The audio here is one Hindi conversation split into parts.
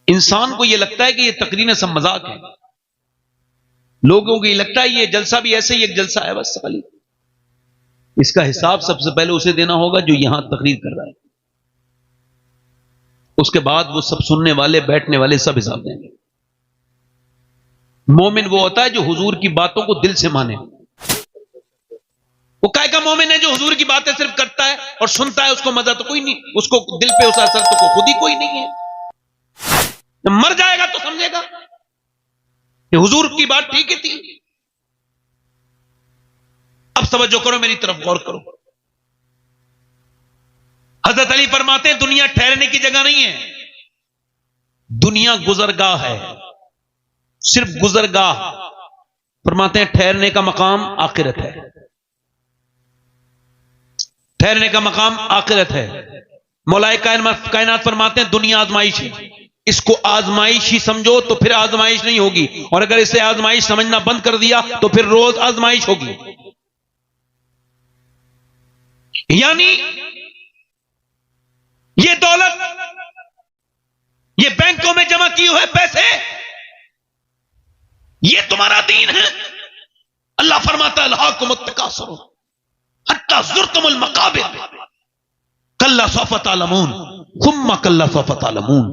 इंसान को यह लगता है कि यह तकरीर सब मजाक है, लोगों को यह लगता है यह जलसा भी ऐसे ही एक जलसा है बस खाली। इसका हिसाब सबसे पहले उसे देना होगा जो यहां तकरीर कर रहा है, उसके बाद वो सब सुनने वाले बैठने वाले सब हिसाब देंगे। मोमिन वो होता है जो हुजूर की बातों को दिल से माने। वो काय का मोमिन है जो हुजूर की बातें सिर्फ करता है और सुनता है, उसको मजा तो कोई नहीं, उसको दिल पे उसका असर तो खुद ही कोई नहीं है। जब मर जाएगा तो समझेगा कि हुजूर की बात ठीक ही थी। अब तवज्जो करो, मेरी तरफ गौर करो। हजरत अली फरमाते हैं दुनिया ठहरने की जगह नहीं है, दुनिया गुजरगाह है, सिर्फ गुजरगाह। फरमाते हैं ठहरने का मकाम आखिरत है, ठहरने का मकाम आखिरत है। मौलाए कायनात फरमाते हैं दुनिया आजमाइश है, इसको आजमाइश ही समझो तो फिर आजमाइश नहीं होगी, और अगर इसे आजमाइश समझना बंद कर दिया तो फिर रोज आजमाइश होगी। यानी ये दौलत, ये बैंकों में जमा किए हुए पैसे, ये तुम्हारा दीन है। अल्लाह फरमाता है अल्हाकुमुत तकासुर हत्ता ज़ुरतुमुल मकाबिर कल्ला सौफ तालमून सुम्मा कल्ला सौफ तालमून।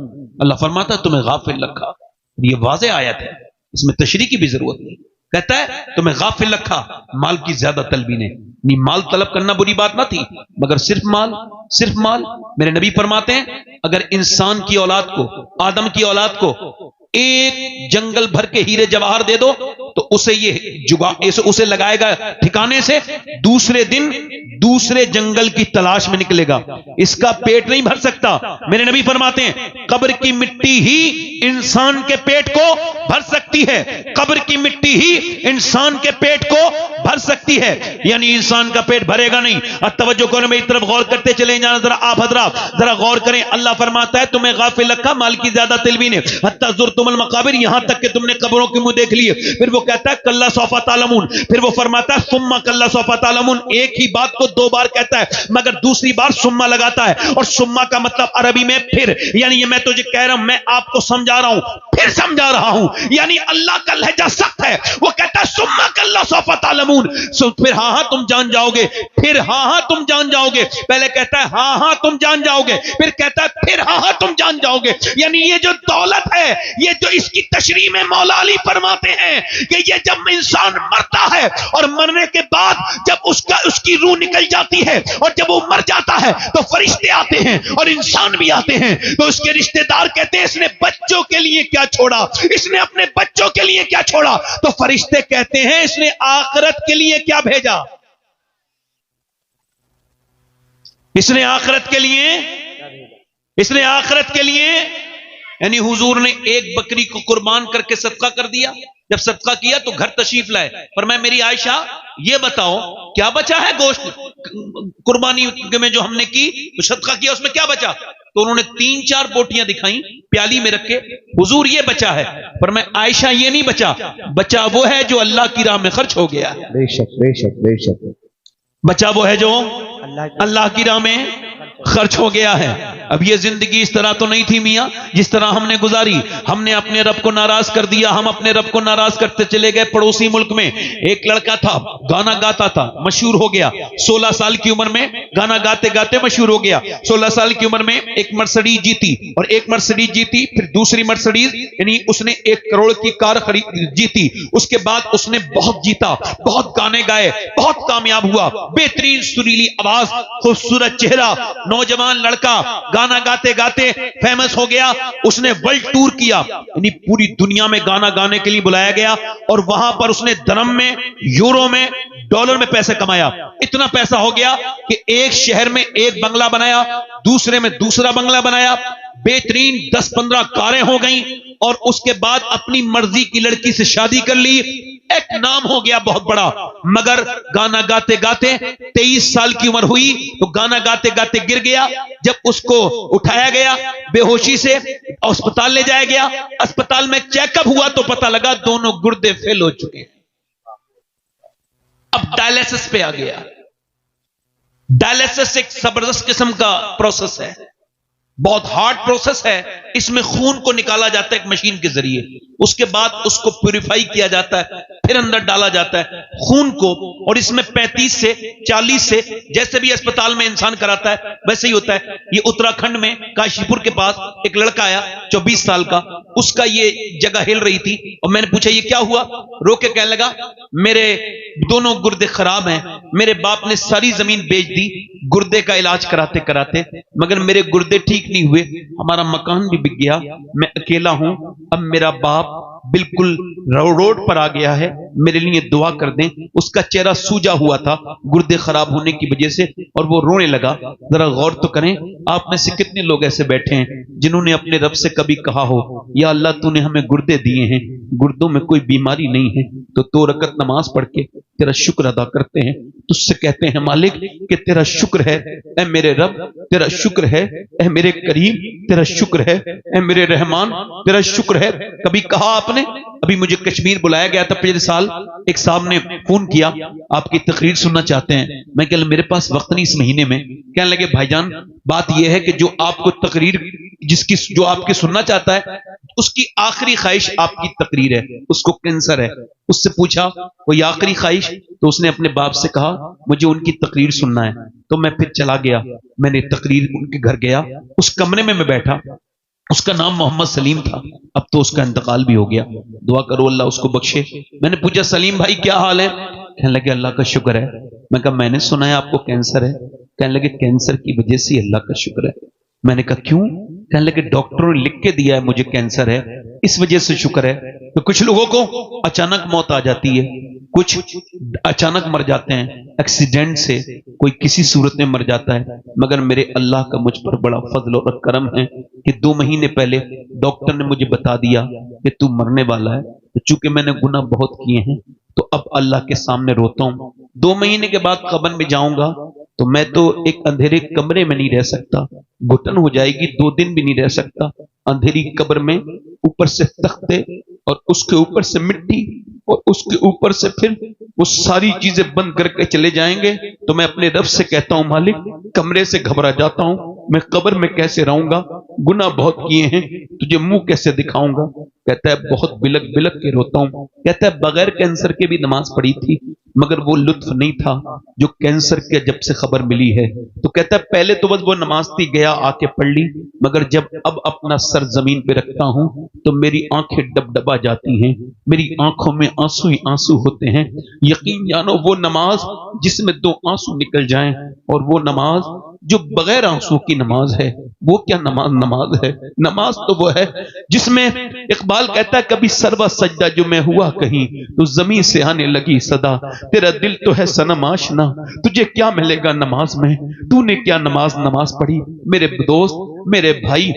अल्लाह फरमाता है तुम्हें गाफिल रखा। ये वाज़ेह आयत है, इसमें तशरीह की भी जरूरत नहीं। कहता है तुम्हें गाफिल रखा माल की ज्यादा तलबी ने। नहीं, माल तलब करना बुरी बात ना थी, मगर सिर्फ माल, सिर्फ माल। मेरे नबी फरमाते हैं अगर इंसान की औलाद को, आदम की औलाद को एक जंगल भर के हीरे जवाहर दे दो तो उसे ये उसे लगाएगा ठिकाने से, दूसरे दिन दूसरे जंगल की तलाश में निकलेगा, इसका पेट नहीं भर सकता। मेरे नबी फरमाते हैं कब्र की मिट्टी ही इंसान के पेट को भर सकती है, कब्र की मिट्टी ही इंसान के पेट को भर सकती है, यानी इंसान का पेट भरेगा नहीं। अब तवज्जो करो, मेरी तरफ गौर करते चले जाना जरा, आप हजरात जरा गौर करें। अल्लाह फरमाता है तुम्हें गाफिल रखा माल की ज्यादा तलबी ने हत्ता ज़ुरतुमुल मकाबिर, यहां तक कि तुमने कब्रों के मुंह देख लिए। फिर वो कहता है कल्ला सौफा तालमून, फिर वो फरमाता है सुम्मा कल्ला सौफा तालमून। एक ही बात को दो बार कहता है मगर दूसरी बार सुम्मा लगाता है, और सुम्मा का मतलब अरबी में फिर, यानी ये मैं तुझे कह रहा हूं, मैं आपको समझा रहा हूं, फिर समझा रहा हूं, यानी अल्लाह का लहजा सख्त है। वो कहता है सुम्मा कल्ला सौफा तालमून, फिर हाँ हाँ तुम जान जाओगे, फिर हाँ हाँ तुम जान जाओगे। पहले कहता है हाँ हाँ तुम जान जाओगे, फिर कहता है फिर हाँ हाँ तुम जान जाओगे। यानी ये जो दौलत है, ये जो इसकी तशरीह में मौला अली फरमाते हैं कि ये जब इंसान मरता है और मरने के बाद जब उसकी रूह निकल जाती है और जब वो मर जाता है तो फरिश्ते आते हैं और इंसान भी आते हैं, तो उसके रिश्तेदार कहते हैं इसने बच्चों के लिए क्या छोड़ा, इसने अपने बच्चों के लिए क्या छोड़ा। तो फरिश्ते कहते हैं इसने आखिरत के लिए क्या भेजा, इसने आखिरत के लिए, इसने आखिरत के लिए। यानी हुजूर ने एक बकरी को कुर्बान करके सदका कर दिया। जब सदका किया तो घर तशरीफ लाए, पर मैं मेरी आयशा ये बताओ क्या बचा है गोश्त कुर्बानी में जो हमने की, तो सदका किया उसमें क्या बचा। तो उन्होंने 3-4 बोटियां दिखाई प्याली में रखे, हुजूर ये बचा है, पर मैं आयशा ये नहीं बचा, बचा वो है जो अल्लाह की राह में खर्च हो गया। बेशक बेशक बेशक, बचा वो है जो अल्लाह की राह में खर्च हो गया है। अब ये जिंदगी इस तरह तो नहीं थी मियां जिस तरह हमने गुजारी। हमने अपने रब को नाराज कर दिया, हम अपने रब को नाराज करते चले गए। पड़ोसी मुल्क में एक लड़का था, गाना गाता था, मशहूर हो गया। 16 साल की उम्र में गाना गाते गाते मशहूर हो गया। 16 साल की उम्र में एक मर्सिडीज जीती, और एक मर्सिडीज जीती, फिर दूसरी मर्सिडीज, यानी उसने 1 करोड़ की कार खरीद जीती। उसके बाद उसने बहुत जीता, बहुत गाने गाए, बहुत कामयाब हुआ, बेहतरीन सुरीली आवाज, खूबसूरत चेहरा, नौजवान लड़का, गाना गाते गाते फेमस हो गया। उसने वर्ल्ड टूर किया, यानी पूरी दुनिया में गाना गाने के लिए बुलाया गया, और वहां पर उसने दरम में, यूरो में, डॉलर में पैसे कमाया। इतना पैसा हो गया कि एक शहर में एक बंगला बनाया, दूसरे में दूसरा बंगला बनाया, बेहतरीन 10-15 कारें हो गई, और उसके बाद अपनी मर्जी की लड़की से शादी कर ली। एक नाम हो गया बहुत बड़ा। मगर गाना गाते गाते 23 साल की उम्र हुई तो गाना गाते गाते गिर गया। जब उसको उठाया गया बेहोशी से, अस्पताल ले जाया गया, अस्पताल में चेकअप हुआ तो पता लगा दोनों गुर्दे फेल हो चुके हैं। अब डायलिसिस पे आ गया। डायलिसिस एक जबरदस्त किस्म का प्रोसेस है। बहुत हार्ड प्रोसेस है। इसमें खून को निकाला जाता है एक मशीन के जरिए, उसके बाद उसको प्यूरिफाई किया जाता है, फिर अंदर डाला जाता है खून को, और इसमें 35 से 40 से, जैसे भी अस्पताल में इंसान कराता है वैसे ही होता है। ये उत्तराखंड में काशीपुर के पास एक लड़का आया 24 साल का, उसका ये जगह हिल रही थी और मैंने पूछा ये क्या हुआ, रो के कहने लगा मेरे दोनों गुर्दे खराब हैं, मेरे बाप ने सारी जमीन बेच दी गुर्दे का इलाज कराते कराते, मगर मेरे गुर्दे ठीक नहीं हुए, हमारा मकान भी बिक गया, मैं अकेला हूं, अब मेरा बाप बिल्कुल रोड पर आ गया है, मेरे लिए दुआ कर दें। उसका चेहरा सूजा हुआ था गुर्दे खराब होने की वजह से और वो रोने लगा। जरा गौर तो करें, आप में से कितने लोग ऐसे बैठे हैं जिन्होंने अपने रब से कभी कहा हो या अल्लाह तूने हमें गुर्दे दिए हैं, गुर्दों में कोई बीमारी नहीं है, तो 2 रकत नमाज पढ़ के तेरा शुक्र अदा करते हैं, तुझसे कहते हैं मालिक कि तेरा शुक्र है ऐ मेरे रब, तेरा शुक्र है ऐ मेरे करीम, तेरा शुक्र है ऐ मेरे रहमान, तेरा शुक्र है। कभी कहा आपने? अभी मुझे कश्मीर बुलाया गया था पिछले साल, एक साहब ने फोन किया आपकी तकरीर सुनना चाहते हैं, मैं कह मेरे पास वक्त नहीं इस महीने में। कहने लगे भाईजान बात यह है कि जो आपको तकरीर जिसकी जो आपके सुनना चाहता है उसकी आखिरी ख्वाहिश आपकी तकरीर है, उसको कैंसर है। उससे पूछा कोई आखिरी ख्वाहिश, तो उसने अपने बाप से कहा मुझे उनकी तकरीर सुनना है। तो मैं फिर चला गया, मैंने तकरीर उनके घर गया, उस कमरे में मैं बैठा, उसका नाम मोहम्मद सलीम था, अब तो उसका इंतकाल भी हो गया, दुआ करो अल्लाह उसको बख्शे। मैंने पूछा सलीम भाई क्या हाल है? कहने लगे अल्लाह का शुक्र है। मैं कहा मैंने सुना है आपको कैंसर है। कहने लगे कैंसर की वजह से अल्लाह का शुक्र है। मैंने कहा क्यों? कहने लगे डॉक्टरों ने लिख के दिया है मुझे कैंसर है, इस वजह से शुक्र है। तो कुछ लोगों को अचानक मौत आ जाती है, कुछ अचानक मर जाते हैं एक्सीडेंट से, कोई किसी सूरत में मर जाता है, मगर मेरे अल्लाह का मुझ पर बड़ा फजल और करम है कि 2 महीने पहले डॉक्टर ने मुझे बता दिया कि तू मरने वाला है। तो चूंकि मैंने गुनाह बहुत किए हैं तो अब अल्लाह के सामने रोता हूं। 2 महीने के बाद कब्र में जाऊंगा तो मैं तो एक अंधेरे कमरे में नहीं रह सकता, घुटन हो जाएगी, 2 दिन भी नहीं रह सकता अंधेरी कब्र में, ऊपर से तख्ते और उसके ऊपर से मिट्टी और उसके ऊपर से फिर वो सारी चीजें बंद करके चले जाएंगे। तो मैं अपने रब से कहता हूं मालिक कमरे से घबरा जाता हूं, मैं कब्र में कैसे रहूंगा, गुनाह बहुत किए हैं, तुझे मुंह कैसे दिखाऊंगा। कहता है बहुत बिलक बिलक के रोता हूं। कहता है बगैर कैंसर के भी नमाज पढ़ी थी मगर वो लुत्फ नहीं था जो कैंसर के जब से खबर मिली है। तो कहता है पहले तो बस वो नमाज थी गया आके पढ़ ली, मगर जब अब अपना सर जमीन पे रखता हूं तो मेरी आंखें डबडबा जाती हैं, मेरी आंखों में आंसू ही आंसू होते हैं। यकीन जानो वो नमाज जिसमें 2 आंसू निकल जाएं और वो नमाज जो बगैर आंसू की नमाज है, वो क्या नमाज है? नमाज तो वो है जिसमें इकबाल कहता है कभी सरवा सजदा जो मैं हुआ कहीं तो जमीन से आने लगी सदा, तेरा दिल तो है सनम आशना, तुझे क्या मिलेगा नमाज में, तूने क्या नमाज पढ़ी। मेरे दोस्त मेरे भाई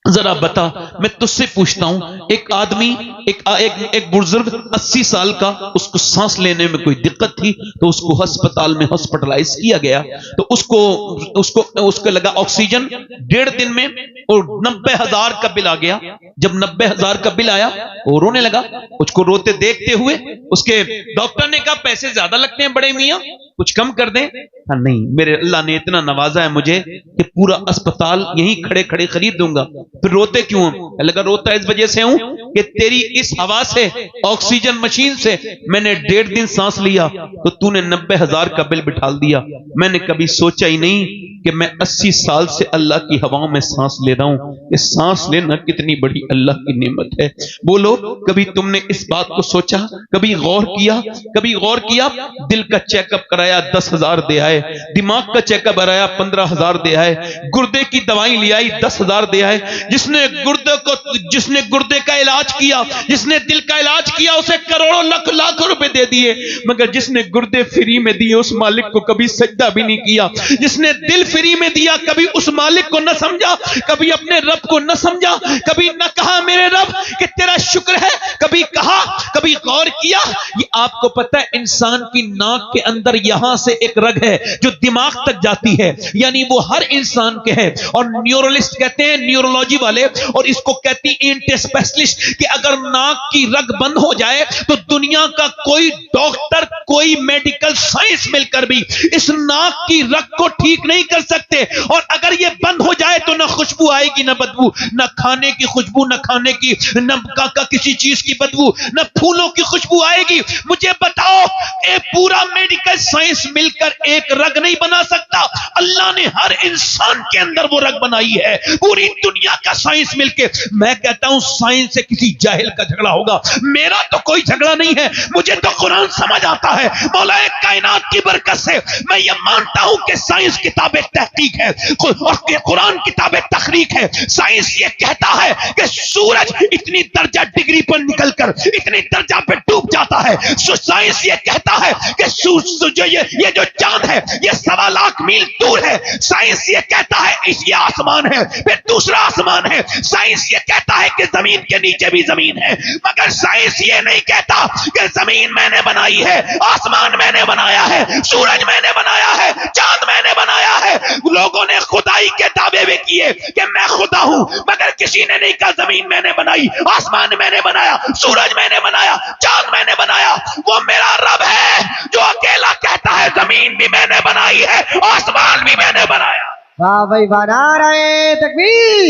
जरा बता, मैं तुझसे पूछता हूं, एक आदमी एक बुजुर्ग 80 साल का, उसको सांस लेने में कोई दिक्कत थी तो उसको अस्पताल में हॉस्पिटलाइज किया गया, तो उसको लगा ऑक्सीजन, 1.5 दिन में और 90,000 का बिल आ गया। जब 90,000 का बिल आया वो रोने लगा, उसको रोते देखते हुए उसके डॉक्टर ने कहा पैसे ज्यादा लगते हैं बड़े मियां, कुछ कम कर दें। हाँ नहीं, मेरे अल्लाह ने इतना नवाजा है मुझे कि पूरा अस्पताल यहीं खड़े खड़े खरीद दूंगा। फिर रोते क्यों? लगा रोता इस वजह से हूं कि तेरी इस हवा से, ऑक्सीजन मशीन से मैंने 1.5 दिन सांस लिया तो तूने 90,000 का बिल बिठा दिया। मैंने कभी सोचा ही नहीं कि मैं 80 साल से अल्लाह की हवाओं में सांस ले रहा हूं। ये सांस लेना कितनी बड़ी अल्लाह की नेमत है। बोलो कभी तुमने इस बात को सोचा, कभी गौर किया? दिल का चेकअप कराया 10,000 दे आए, दिमाग का चेकअप कराया 15,000 दे आए, गुर्दे की दवाई ले आई 10,000 दे आए। जिसने गुर्दे का इलाज किया, जिसने दिल का इलाज किया उसे करोड़ों लाख रुपए दे दिए, मगर जिसने गुर्दे फ्री में दिए उस मालिक को कभी सजदा भी नहीं किया। जिसने दिल फ्री में दिया कभी उस मालिक को न समझा, कभी अपने रब को न समझा, कभी न कहा मेरे रब कि तेरा शुक्र है, कभी कहा कभी गौर किया? ये आपको पता है इंसान की नाक के अंदर यहां से एक रग है जो दिमाग तक जाती है, यानी वो हर इंसान के है। और न्यूरोलिस्ट कहते हैं, न्यूरोलॉजी वाले, और इसको कहती इंट स्पेशलिस्ट, कि अगर नाक की रग बंद हो जाए तो दुनिया का कोई डॉक्टर, कोई मेडिकल साइंस मिलकर भी इस नाक की रग को ठीक नहीं कर सकते। और अगर ये बंद हो जाए तो ना खुशबू आएगी, ना बदबू, ना खाने की खुशबू, ना खाने की, न किसी चीज की बदबू, न फूलों की खुशबू आएगी। मुझे बताओ, ये पूरा मेडिकल साइंस मिलकर एक रग नहीं बना सकता। अल्लाह ने हर इंसान के अंदर वो रग बनाई है, पूरी दुनिया का साइंस मिलके। मैं कहता हूं साइंस से किसी जाहिल का झगड़ा होगा, मेरा तो कोई झगड़ा नहीं है। मुझे तो कुरान समझ आता है। मौलाए कायनात की बरकत से मैं ये मानता हूं कि साइंस किताबें तहकीक है और कुरान किताबें तखरीक है। साइंस ये कहता है कि सूरज इतनी दर्जा डिग्री पर निकलकर इतनी दर्जा पे डूब जाता है। साइंस ये कहता है कि ये जो चांद है ये 1.25 लाख मील दूर है। साइंस ये कहता है ये आसमान है, फिर दूसरा आसमान है। साइंस ये कहता है कि जमीन के नीचे भी जमीन है, मगर साइंस ये नहीं कहता कि जमीन मैंने बनाई है, आसमान मैंने बनाया है, सूरज मैंने बनाया है, चांद मैंने बनाया है। लोगों ने खुदाई के दावे भी किए कि मैं खुदा हूं, मगर किसी ने नहीं कहा जमीन मैंने बनाई, आसमान मैंने बनाया, सूरज मैंने बनाया, चांद मैंने बनाया। वो मेरा रब है जो अकेला कहता है जमीन भी मैंने बनाई है, आसमान भी मैंने बनाया। वाह भाई वाह, नाराए तकबीर,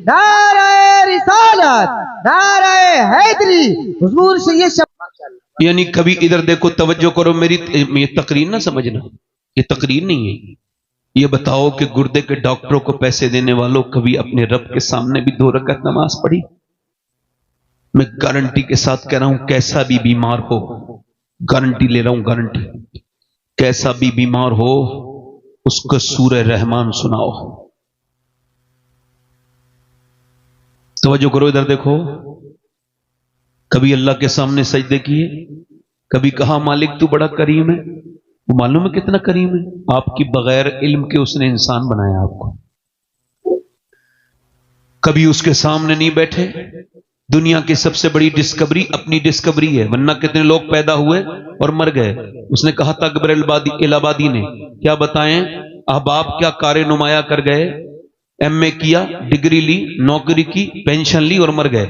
नाराए रिसालत, नाराए हैदरी, हुजूर से ये शब्द। यानी कभी इधर देखो, तवज्जो करो, मेरी ये तकरीर ना समझना, ये तकरीर नहीं है। ये बताओ कि गुर्दे के डॉक्टरों को पैसे देने वालों कभी अपने रब के सामने भी 2 रकात नमाज पढ़ी? मैं गारंटी के साथ कह रहा हूं, कैसा भी बीमार हो, गारंटी ले रहा हूं, गारंटी, कैसा भी बीमार हो उसको सूरह रहमान सुनाओ। तवज्जो करो, इधर देखो। कभी अल्लाह के सामने सजदे किए, कभी कहा मालिक तू बड़ा करीम है। वो मालूम है कितना करीम है? आपकी बगैर इल्म के उसने इंसान बनाया आपको। कभी उसके सामने नहीं बैठे। दुनिया की सबसे बड़ी डिस्कवरी अपनी डिस्कवरी है, वरना कितने लोग पैदा हुए और मर गए। उसने कहा था अकबर इलाहाबादी ने, क्या बताएं अहबाब क्या कारे नुमाया कर गए, एमए किया, डिग्री ली, नौकरी की, पेंशन ली और मर गए।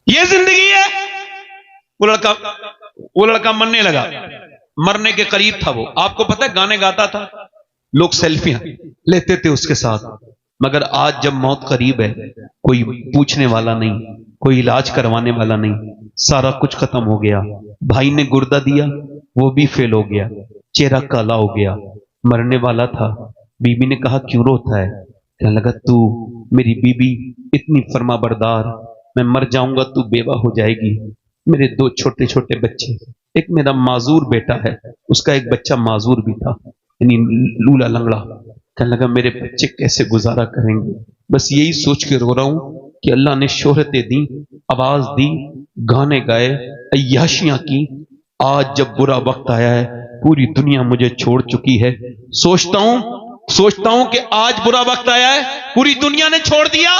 ये जिंदगी है। वो लड़का मरने लगा, मरने के करीब था वो। आपको पता है गाने गाता था, लोग सेल्फियां लेते थे उसके साथ। मगर आज जब मौत करीब है, कोई पूछने वाला नहीं, कोई इलाज करवाने वाला नहीं, सारा कुछ खत्म हो गया। भाई ने गुर्दा दिया, वो भी फेल हो गया, चेहरा काला हो गया, मरने वाला था। बीबी ने कहा क्यों रोता है? कहने लगा तू मेरी बीबी इतनी फर्माबरदार, मैं मर जाऊंगा तू बेवा हो जाएगी। मेरे 2 छोटे छोटे बच्चे, एक मेरा माजूर बेटा है, उसका एक बच्चा माजूर भी था, यानी लूला लंगड़ा। कहने लगा मेरे बच्चे कैसे गुजारा करेंगे? बस यही सोच के रो रहा हूं कि अल्लाह ने शोहरतें दी, आवाज दी, गाने गाए, अय्याशियां की। आज जब बुरा वक्त आया है, पूरी दुनिया मुझे छोड़ चुकी है। सोचता हूं कि आज बुरा वक्त आया है, पूरी दुनिया ने छोड़ दिया,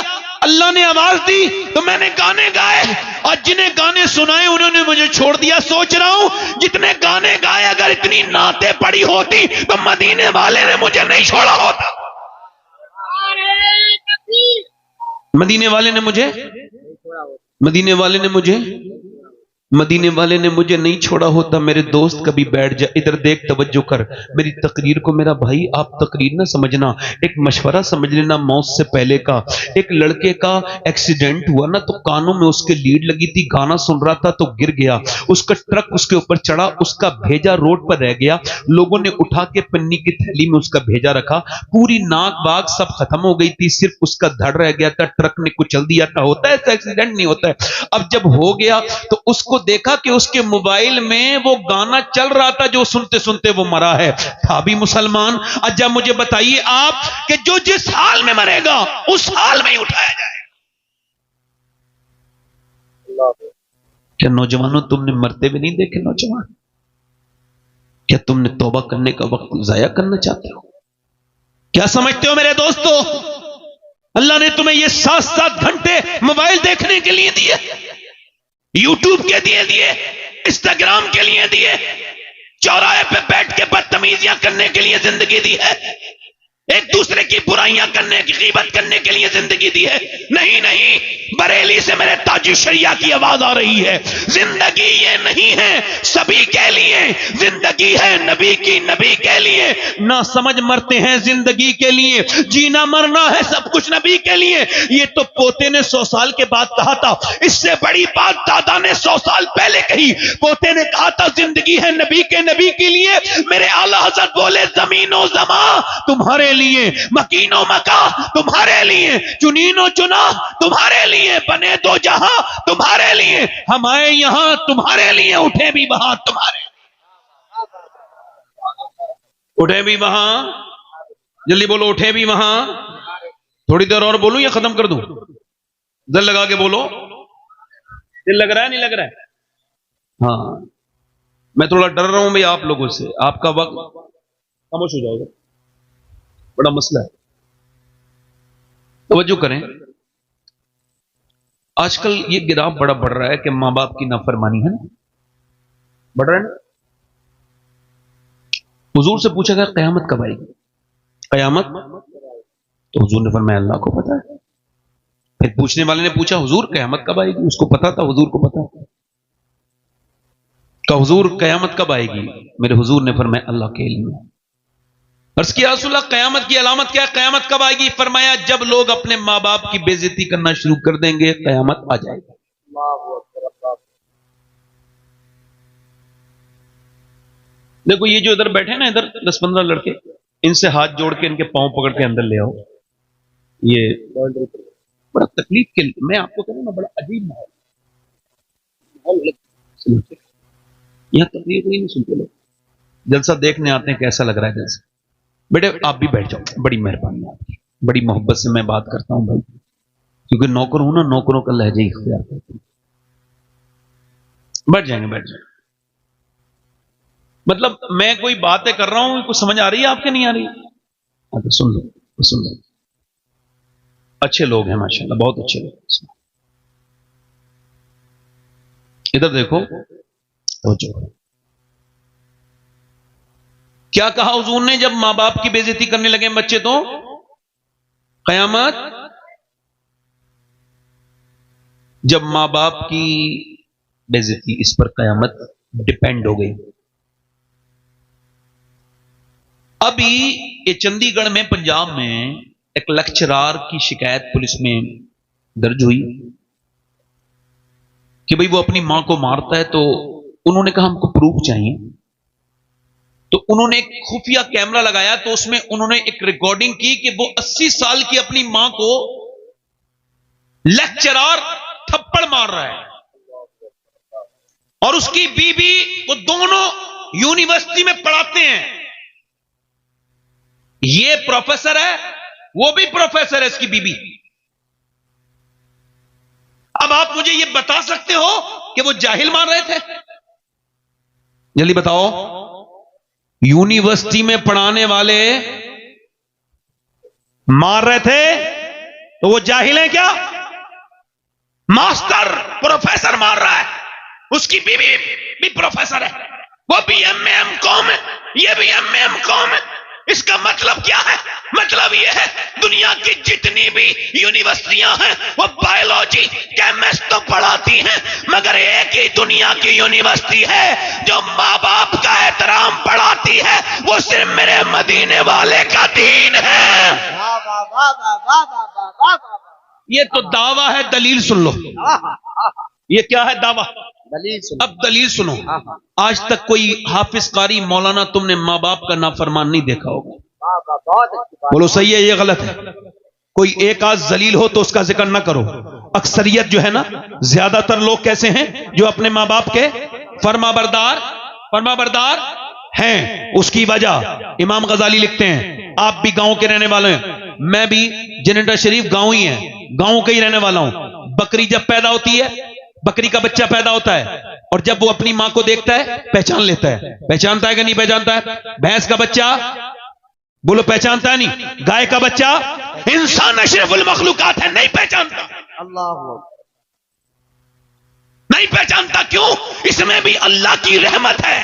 अल्लाह ने आवाज दी तो मैंने गाने गाए, और जिन्हें गाने सुनाए उन्होंने मुझे छोड़ दिया। सोच रहा हूं जितने गाने गाए, अगर इतनी नातें पड़ी होती तो मदीने वाले ने मुझे नहीं छोड़ा होता। मदीने वाले ने मुझे नहीं छोड़ा होता। मेरे दोस्त कभी बैठ जा, इधर देख, तवज्जो कर मेरी तकरीर को। मेरा भाई आप तकरीर ना समझना, एक मशवरा समझ लेना मौत से पहले का। एक लड़के का एक्सीडेंट हुआ ना, तो कानों में उसके लीड लगी थी, गाना सुन रहा था तो गिर गया, उसका ट्रक उसके ऊपर चढ़ा, उसका भेजा रोड पर रह गया। लोगों ने उठा के पन्नी की थैली में उसका भेजा रखा, पूरी नाक बाग सब खत्म हो गई थी, सिर्फ उसका धड़ रह गया था, ट्रक ने कुचल दिया था। होता है ऐसा, एक्सीडेंट नहीं होता है। अब जब हो गया तो उसको देखा कि उसके मोबाइल में वो गाना चल रहा था, जो सुनते सुनते वो मरा है, था भी मुसलमान। अच्छा मुझे बताइए आप कि जो जिस हाल में मरेगा उस हाल में ही उठाया जाएगा। क्या नौजवानों तुमने मरते भी नहीं देखे नौजवान? क्या तुमने तौबा करने का वक्त जाया करना चाहते हो? क्या समझते हो मेरे दोस्तों, अल्लाह ने तुम्हें ये 7-7 घंटे मोबाइल देखने के लिए दिए। यूट्यूब के दिए, इंस्टाग्राम के लिए दिए, चौराहे पे बैठ के बदतमीजियां करने के लिए जिंदगी दी है, एक दूसरे की बुराइयां करने की, गीबत करने के लिए जिंदगी दी है। नहीं नहीं, बरेली से मेरे ताजु शरिया की आवाज आ रही है। जिंदगी ये नहीं है सभी के लिए, जिंदगी है नबी की, नबी के लिए। ना समझ मरते हैं जिंदगी के लिए, जीना मरना है सब कुछ नबी के लिए। ये तो पोते ने 100 साल के बाद कहा था, इससे बड़ी बात दादा ने 100 साल पहले कही। पोते ने कहा था जिंदगी है नबी के, नबी के लिए। मेरे आला हज़रत बोले जमीनो जमा तुम्हारे लिए, मकीनो मका तुम्हारे लिए, चुनीनो चुना तुम्हारे लिए, बने दो जहां तुम्हारे लिए, हम आए यहां तुम्हारे लिए, उठे भी वहां तुम्हारे, उठे भी वहां, जल्दी बोलो, उठे भी वहां। थोड़ी देर और बोलूं या खत्म कर दूं? दिल लगा के बोलो, दिल लग रहा है नहीं लग रहा है? हाँ, मैं थोड़ा डर रहा हूं भाई आप लोगों से, आपका वक्त खामोश हो जाएगा, बड़ा मसला है, तवज्जो करें। आजकल ये गिराफ बड़ा बढ़ रहा है कि मां बाप की नाफरमानी है ना, बढ़ रहा है ना। हुजूर से पूछा गया कयामत कब आएगी, कयामत, तो हुजूर ने फरमाया अल्लाह को पता है। फिर पूछने वाले ने पूछा हुजूर कयामत कब आएगी, उसको पता था, हुजूर को पता था। कहा हुजूर कयामत कब आएगी, मेरे हुजूर ने फरमाया अल्लाह के इल्म में। अर्ज़ किया रसूलल्लाह कयामत की अलामत क्या है, कयामत कब आएगी? फरमाया जब लोग अपने मां बाप की बेइज्जती करना शुरू कर देंगे कयामत आ जाएगी। देखो ये जो इधर बैठे ना, इधर 10-15 लड़के, इनसे हाथ जोड़ के इनके पांव पकड़ के अंदर ले आओ। ये बड़ा तकलीफ के, मैं आपको कहूं ना, बड़ा अजीब माहौल, यहां तकलीफ नहीं सुनते लोग, जलसा देखने आते हैं कैसा लग रहा है जलसा। बेटे आप भी बैठ जाओ, बड़ी मेहरबानी आपकी, बड़ी मोहब्बत से मैं बात करता हूं भाई, क्योंकि नौकर हूं ना, नौकरों का लहजा ही इख्तियार करते हैं। बैठ जाएंगे, बैठ जाएंगे। मतलब मैं कोई बातें कर रहा हूं, कुछ समझ आ रही है आपके, नहीं आ रही? तो सुन लो, सुन लो, अच्छे लोग हैं माशाल्लाह, बहुत अच्छे लोग। इधर देखो तो जो क्या कहा हुजूर ने, जब मां बाप की बेइज्जती करने लगे बच्चे तो कयामत, जब मां बाप की बेइज्जती, इस पर कयामत डिपेंड हो गई। अभी ये चंडीगढ़ में, पंजाब में एक लेक्चरार की शिकायत पुलिस में दर्ज हुई कि भाई वो अपनी मां को मारता है, तो उन्होंने कहा हमको प्रूफ चाहिए। तो उन्होंने एक खुफिया कैमरा लगाया, तो उसमें उन्होंने एक रिकॉर्डिंग की कि वो 80 साल की अपनी मां को लेक्चरार थप्पड़ मार रहा है, और उसकी बीबी, वो दोनों यूनिवर्सिटी में पढ़ाते हैं। ये प्रोफेसर है, वो भी प्रोफेसर है, इसकी बीबी। अब आप मुझे ये बता सकते हो कि वो जाहिल मार रहे थे? जल्दी बताओ, यूनिवर्सिटी में पढ़ाने वाले मार रहे थे तो वो जाहिल है क्या? मास्टर प्रोफेसर मार रहा है, उसकी बीवी भी प्रोफेसर है, वो भी MA/M.Com है, ये भी MA/M.Com है। इसका मतलब क्या है? मतलब यह है दुनिया की जितनी भी यूनिवर्सिटियां हैं वो बायोलॉजी, केमिस्ट तो पढ़ाती हैं, मगर एक ही दुनिया की यूनिवर्सिटी है जो माँ बाप का एहतराम पढ़ाती है, वो सिर्फ मेरे मदीने वाले का दीन है। ये तो दावा है, दलील सुन लो। ये क्या है दावा? दलील सुनो। अब दलील सुनो। आज तक कोई हाफिज कारी मौलाना तुमने माँ बाप का नाफरमान नहीं देखा होगा। बोलो सही है ये गलत है? कोई एक आध जलील हो तो उसका जिक्र ना करो। अक्सरियत जो है ना, ज्यादातर लोग कैसे हैं जो अपने माँ बाप के फरमाबरदार हैं। उसकी वजह इमाम गजाली लिखते हैं, आप भी गांव के रहने वाले हैं, मैं भी जनता शरीफ गांव ही है, गांव के ही रहने वाला हूं। बकरी जब पैदा होती है, बकरी का बच्चा पैदा होता है, और जब वो अपनी मां को देखता है पहचान लेता है। पहचानता है कि नहीं पहचानता है? भैंस का बच्चा, बोलो पहचानता है नहीं? गाय का बच्चा, इंसान अशरफुल मखलूकात है, नहीं पहचानता। अल्लाह नहीं पहचानता क्यों? इसमें भी अल्लाह की रहमत है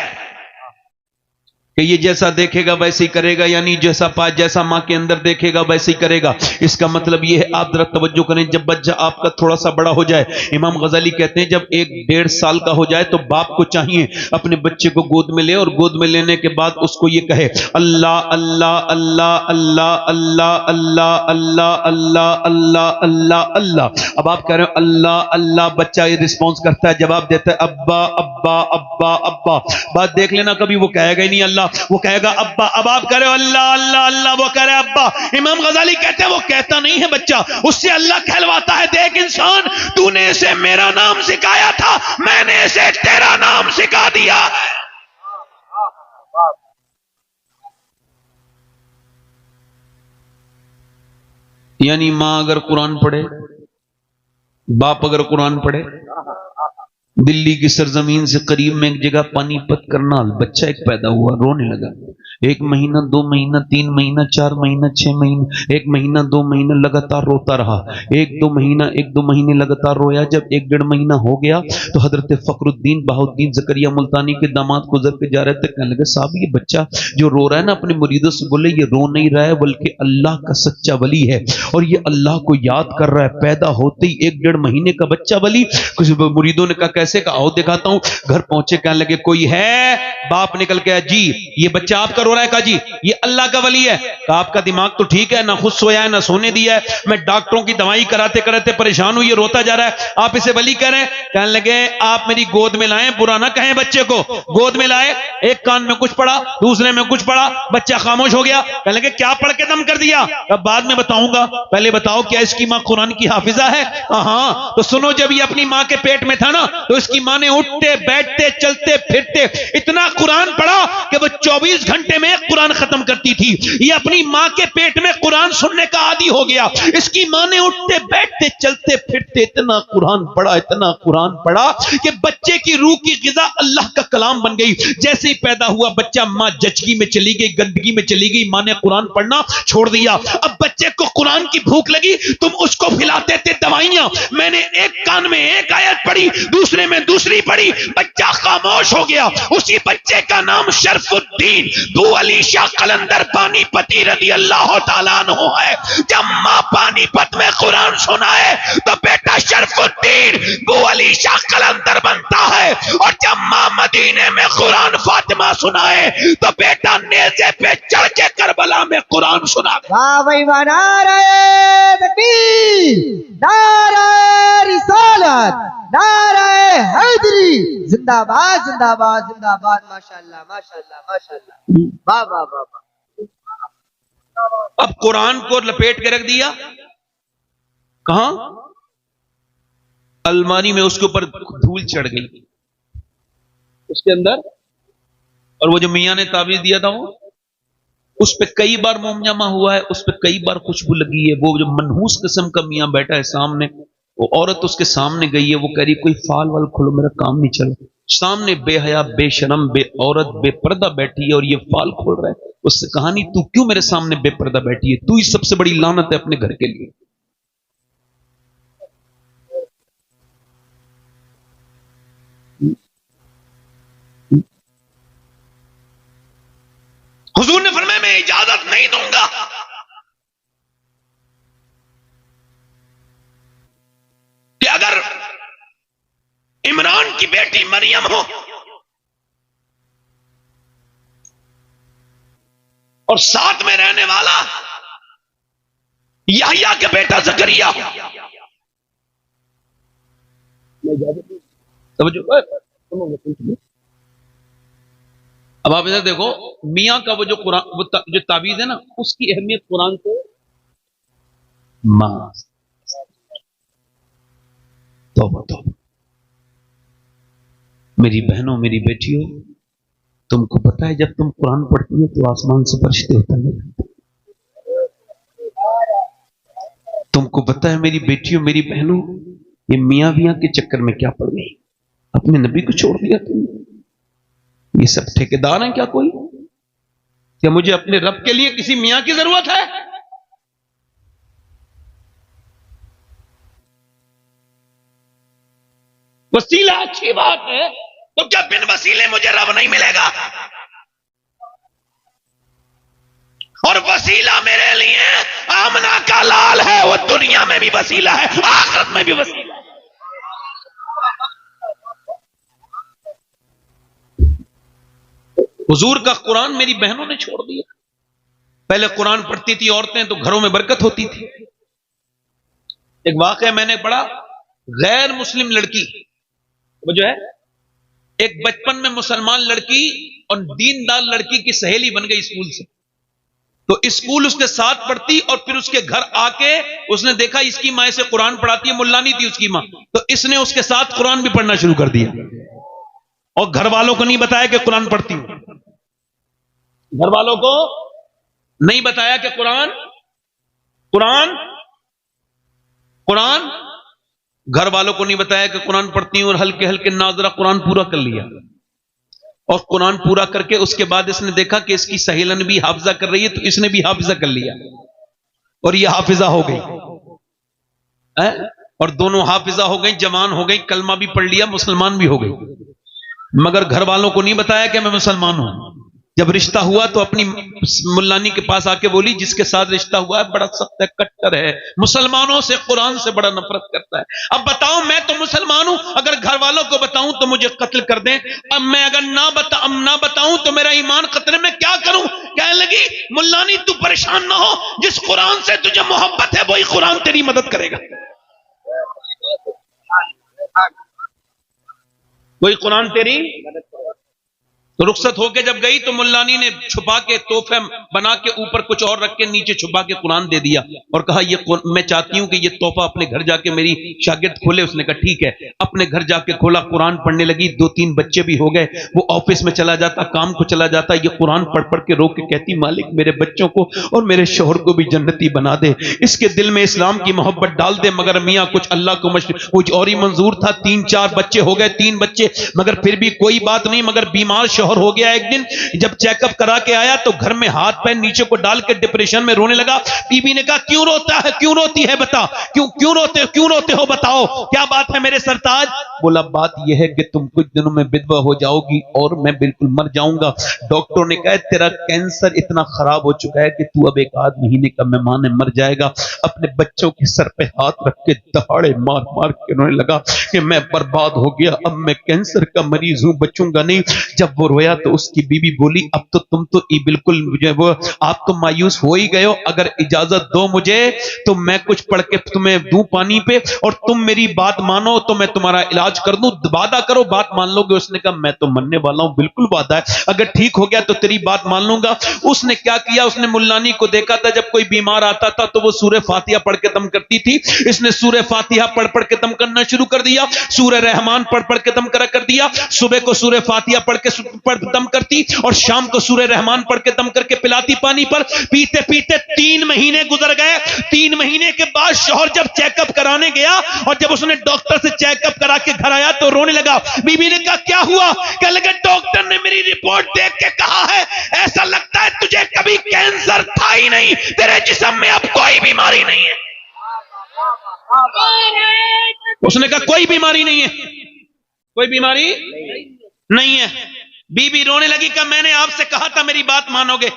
कि ये जैसा देखेगा वैसे ही करेगा, यानी जैसा मां के अंदर देखेगा वैसे ही करेगा। इसका मतलब ये है, आप जरा तवज्जो करें, जब बच्चा आपका थोड़ा सा बड़ा हो जाए, इमाम गजाली कहते हैं जब 1-1.5 साल का हो जाए तो बाप को चाहिए अपने बच्चे को गोद में ले और गोद में लेने के बाद उसको ये कहे अल्लाह अल्लाह अल्लाह अल्लाह अल्लाह अल्लाह अल्लाह अल्लाह अल्लाह अल्लाह अल्लाह। अब आप कह रहे हो अल्लाह अल्लाह, बच्चा ये रिस्पॉन्स करता है, जवाब देता है अब्बा अब्बा अब्बा अब्बा। बात देख लेना, कभी वो कहेगा ही नहीं अल्लाह, वो कहेगा अब्बा। अब आप कह रहे हो अल्लाह अल्लाह अल्लाह, वो कह रहे अब्बा। इमाम गजाली कहते हैं वो कहता नहीं है बच्चा, उससे अल्लाह कहलवाता है देख इंसान, तूने इसे मेरा नाम सिखाया था, मैंने इसे तेरा नाम सिखा दिया है। यानी मां अगर कुरान पढ़े, बाप अगर कुरान पढ़े, दिल्ली की सरजमीन से करीब में एक जगह पानीपत करनाल, बच्चा एक पैदा हुआ, रोने लगा। 1 महीना 2 महीना 3 महीना 4 महीना 6 महीना 1 महीना 2 महीना लगातार रोता रहा। 1-2 महीने लगातार रोया। जब 1-1.5 महीना हो गया तो हजरत फखरुद्दीन बहाउद्दीन जकरिया मुल्तानी के दामाद गुजर के जा रहे थे, कहने लगे साहब ये बच्चा जो रो रहा है ना अपने मुरीदों से, बोले ये रो नहीं रहा है बल्कि अल्लाह का सच्चा वली है और ये अल्लाह को याद कर रहा है। पैदा होते ही 1-1.5 महीने का बच्चा वली। कुछ मुरीदों ने कहा कैसे का, आओ दिखाता हूं। घर पहुंचे, कहने लगे कोई है? बाप निकल के आया, जी ये बच्चा आपका रो रहा है। कहा जी ये अल्लाह का वली है। कहा आपका दिमाग तो ठीक है, ना खुद सोया है ना सोने दिया है, मैं डॉक्टरों की दवाई कराते कराते परेशान हूं, ये रोता जा रहा है, आप इसे वली कह रहे हैं। कहने लगे आप मेरी गोद में लाएं, बुरा ना कहें बच्चे को। गोद में लाए, एक कान में कुछ पढ़ा दूसरे में कुछ पढ़ा, बच्चा खामोश हो गया। कहने लगे क्या पढ़ के दम कर दिया? अब बाद में बताऊंगा, पहले बताओ क्या इसकी मां कुरान की हाफिजा है? हाँ तो सुनो, जब ये अपनी मां के पेट में था ना तो इसकी मां ने उठते बैठते चलते फिरते इतना कुरान पढ़ा कि वो 24 घंटे में एक कुरान खत्म करती थी। ये अपनी मां के पेट में कुरान सुनने का आदी हो गया। इसकी मां ने उठते बैठते चलते फिरते इतना कुरान पढ़ा कि बच्चे की रूह की गिजा अल्लाह का कलाम बन गई। जैसे ही पैदा हुआ बच्चा, मां जचगी में चली गई, गंदगी में चली गई, मां ने कुरान पढ़ना छोड़ दिया। अब बच्चे को कुरान की भूख लगी, तुम उसको खिलाते थे दवाइयां, मैंने एक कान में एक आयत पढ़ी दूसरे में दूसरी पढ़ी, बच्चा खामोश हो गया। उसी बच्चे का नाम शरफुद्दीन बू अली शाह कलंदर पानीपती रज़ी अल्लाह तआला अन्हु है। जब मां पानीपत में कुरान सुनाए तो बेटा शरफुद्दीन बू अली शाह कलंदर बनता है, और जब मां मदीने में कुरान फातिमा सुनाए तो बेटा नेज़े पे चढ़ के करबला में कुरान सुना। वाह भाई वाह, नारे तकबीर, नारे रिसालत, नारे हैदरी, जिंदाबाद जिंदाबाद जिंदाबाद, माशाअल्लाह माशाअल्लाह माशाअल्लाह, वाह वाह वाह वाह। अब कुरान को लपेट के रख दिया कहां? अलमारी में, उसके ऊपर धूल चढ़ गई उसके अंदर, और वो जो मियां ने ताबीज दिया था वो उस पे कई बार मोमजामा हुआ है, उस पे कई बार खुशबू लगी है। वो जो मनहूस किस्म का मियां बैठा है सामने, वो औरत उसके सामने गई है, वो कह रही कोई फाल वाल खोलो, मेरा काम नहीं चला। सामने बेहया बेशरम बे औरत बेपर्दा बैठी है और ये फाल खोल रहा है। उससे कहानी तू क्यों मेरे सामने बेपर्दा बैठी है? तू ही सबसे बड़ी लानत है अपने घर के लिए। हुजूर ने फरमाया मैं इजाजत नहीं दूंगा कि अगर इमरान की बेटी मरियम हो और साथ में रहने वाला याह्या के बेटा जकरिया हो। अब आप इधर देखो, मियां का वो जो कुरान जो ताबीज है ना, उसकी अहमियत कुरान को मां। तो मेरी बहनों मेरी बेटियों, तुमको पता है जब तुम कुरान पढ़ती हो तो आसमान से फरिश्ते होते हैं। तुमको पता है मेरी बेटियों मेरी बहनों, ये मियां वियां के चक्कर में क्या पड़ गई? अपने नबी को छोड़ दिया तुमने। ये सब ठेकेदार हैं क्या कोई? क्या मुझे अपने रब के लिए किसी मियां की जरूरत है? वसीला अच्छी बात है, तो क्या बिन वसीले मुझे रब नहीं मिलेगा? और वसीला मेरे लिए आमना का लाल है, वो दुनिया में भी वसीला है, आखिरत में भी वसीला है। हुजूर का कुरान मेरी बहनों ने छोड़ दिया। पहले कुरान पढ़ती थी औरतें तो घरों में बरकत होती थी। एक वाकया मैंने पढ़ा, गैर मुस्लिम लड़की वो जो है, एक बचपन में मुसलमान लड़की और दीनदार लड़की की सहेली बन गई स्कूल से। तो स्कूल उसके साथ पढ़ती और फिर उसके घर आके उसने देखा इसकी माँ से कुरान पढ़ाती है, मुल्लानी थी उसकी माँ, तो इसने उसके साथ कुरान भी पढ़ना शुरू कर दिया और घर वालों को नहीं बताया कि कुरान पढ़ती हूं। घर वालों को नहीं बताया कि कुरान कुरान कुरान घर वालों को नहीं बताया कि कुरान पढ़ती हूं, और हल्के हल्के नाजरा कुरान पूरा कर लिया। और कुरान पूरा करके उसके बाद इसने देखा कि इसकी सहेलन भी हाफिजा कर रही है, तो इसने भी हाफिजा कर लिया और ये हाफिजा हो गई है? और दोनों हाफिजा हो गई, जवान हो गई, कलमा भी पढ़ लिया, मुसलमान भी हो गई। मगर घर वालों को नहीं बताया कि मैं मुसलमान हूं। जब रिश्ता हुआ तो अपनी मुल्लानी के पास आके बोली, जिसके साथ रिश्ता हुआ है बड़ा सख्त है, कट्टर है, मुसलमानों से, कुरान से बड़ा नफरत करता है। अब बताओ, मैं तो मुसलमान हूं, अगर घर वालों को बताऊं तो मुझे कत्ल कर दें, अब मैं अगर ना बताऊं तो मेरा ईमान खतरे में, क्या करूं? कहने लगी, मुल्लानी तू परेशान ना हो, जिस कुरान से तुझे मोहब्बत है वही कुरान तेरी मदद करेगा, वही कुरान तेरी। तो रुखसत होके जब गई तो मुल्लानी ने छुपा के तोहफे बना के ऊपर कुछ और रख के नीचे छुपा के कुरान दे दिया और कहा, ये मैं चाहती हूं कि ये तोहफा अपने घर जाके मेरी शागिर्द खोले। उसने कहा ठीक है, अपने घर जाके खोला, कुरान पढ़ने लगी। 2-3 बच्चे भी हो गए, वो ऑफिस में चला जाता, काम को चला जाता, ये कुरान पढ़ पढ़ के रो के कहती, मालिक मेरे बच्चों को और मेरे शोहर को भी जन्नती बना दे, इसके दिल में इस्लाम की मोहब्बत डाल दे। मगर मियाँ कुछ अल्लाह को कुछ और ही मंजूर था। 3-4 बच्चे हो गए, 3 बच्चे, मगर फिर भी कोई बात नहीं। मगर बीमार शोहर हो गया। एक दिन जब चेकअप करा के आया तो घर में हाथ पैर नीचे को डाल के डिप्रेशन में रोने लगा। बीबी ने कहा, क्यों रोता है, क्यों रोती है, बता, क्यों रोते हो, बताओ क्या बात है मेरे सरताज? बोला, बात यह है कि तुम कुछ दिनों में विधवा हो जाओगी और मैं बिल्कुल मर जाऊंगा। डॉक्टर ने कहा, तेरा कैंसर इतना खराब हो चुका है कि तू अब 1-8 महीने का मेहमान है, मर जाएगा। अपने बच्चों के सर पे हाथ रख के दहाड़े मार मार के रोने लगा कि मैं बर्बाद हो गया, अब मैं कैंसर का मरीज हूं, बचूंगा नहीं। जब वो रोया तो उसकी बीबी बोली, अब तो तुम तो बिल्कुल वो आप तो मायूस हो ही गए हो, अगर इजाजत दो मुझे तो मैं कुछ पढ़ के तुम्हें दूं पानी पे, और तुम मेरी बात मानो तो मैं तुम्हारा इलाज कर दूं, वादा करो बात मान लोगे? उसने कहा, मैं तो मानने वाला हूं, बिल्कुल वादा है, अगर ठीक हो गया तो तेरी बात मान लूंगा। उसने क्या किया, उसने मुल्लानी को देखा था जब कोई बीमार आता था तो वो सूरह फातिहा पढ़ के दम करती थी। इसने सूरह फातिहा पढ़ पढ़ के दम करना शुरू कर दिया, सूरह रहमान पढ़ पढ़ के दम कर दिया। सुबह को सूरह फातिहा पढ़ के दम करती और शाम को सूरह रहमान पढ़ के दम करके पिलाती पानी पर। पीते पीते 3 महीने गुजर गए। 3 महीने के बाद शौहर जब चेकअप कराने गया और जब उसने डॉक्टर से चेकअप करा के घर आया तो रोने लगा। बीबी ने कहा, क्या हुआ? कहने लगा, डॉक्टर ने मेरी रिपोर्ट देख के कहा है, ऐसा लगता है तुझे कभी कैंसर था ही नहीं, तेरे जिस्म में अब कोई बीमारी नहीं है। उसने कहा, कोई बीमारी नहीं है, कोई बीमारी नहीं है। बीबी रोने लगी, कहा, मैंने आपसे कहा था मेरी बात मानोगे?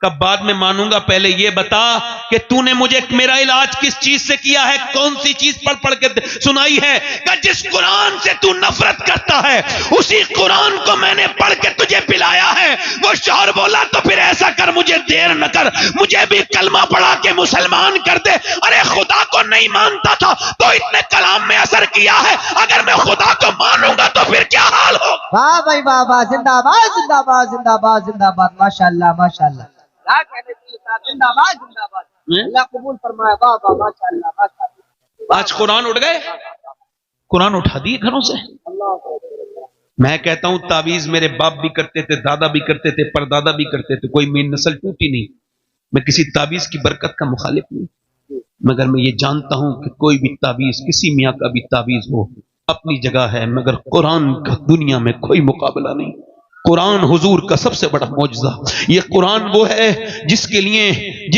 कब बाद में मानूंगा, पहले ये बता कि तूने मुझे मेरा इलाज किस चीज से किया है, कौन सी चीज पढ़ पढ़ के सुनाई है? कि जिस कुरान से तू नफरत करता है उसी कुरान को मैंने पढ़ के तुझे पिलाया है। वो शौहर बोला, तो फिर ऐसा कर, मुझे देर न कर, मुझे भी कलमा पढ़ा के मुसलमान कर दे। अरे खुदा को नहीं मानता था तो इतने कलाम में असर किया है, अगर मैं खुदा को मानूंगा तो फिर क्या हाल होगा? वाह भाई वाह वाह, जिंदाबाद जिंदाबाद जिंदाबाद जिंदाबाद, माशाल्लाह माशाल्लाह, जिंदाबाद जिंदाबाद, अल्लाह कबूल फरमाए। वाह वाह, माशाल्लाह माशाल्लाह। आज कुरान उठ गए, कुरान उठा दिए घरों से। मैं कहता हूं, तावीज मेरे बाप भी करते थे, दादा भी करते थे, परदादा भी करते थे, कोई मेरी नस्ल टूटी नहीं। मैं किसी तावीज की बरकत का मुखालिफ नहीं, मगर मैं ये जानता हूं कि कोई भी तावीज, किसी मियाँ का भी तावीज हो, अपनी जगह है, मगर कुरान का दुनिया में कोई मुकाबला नहीं। कुरान हुजूर का सबसे बड़ा मौजज़ा। ये कुरान वो है जिसके लिए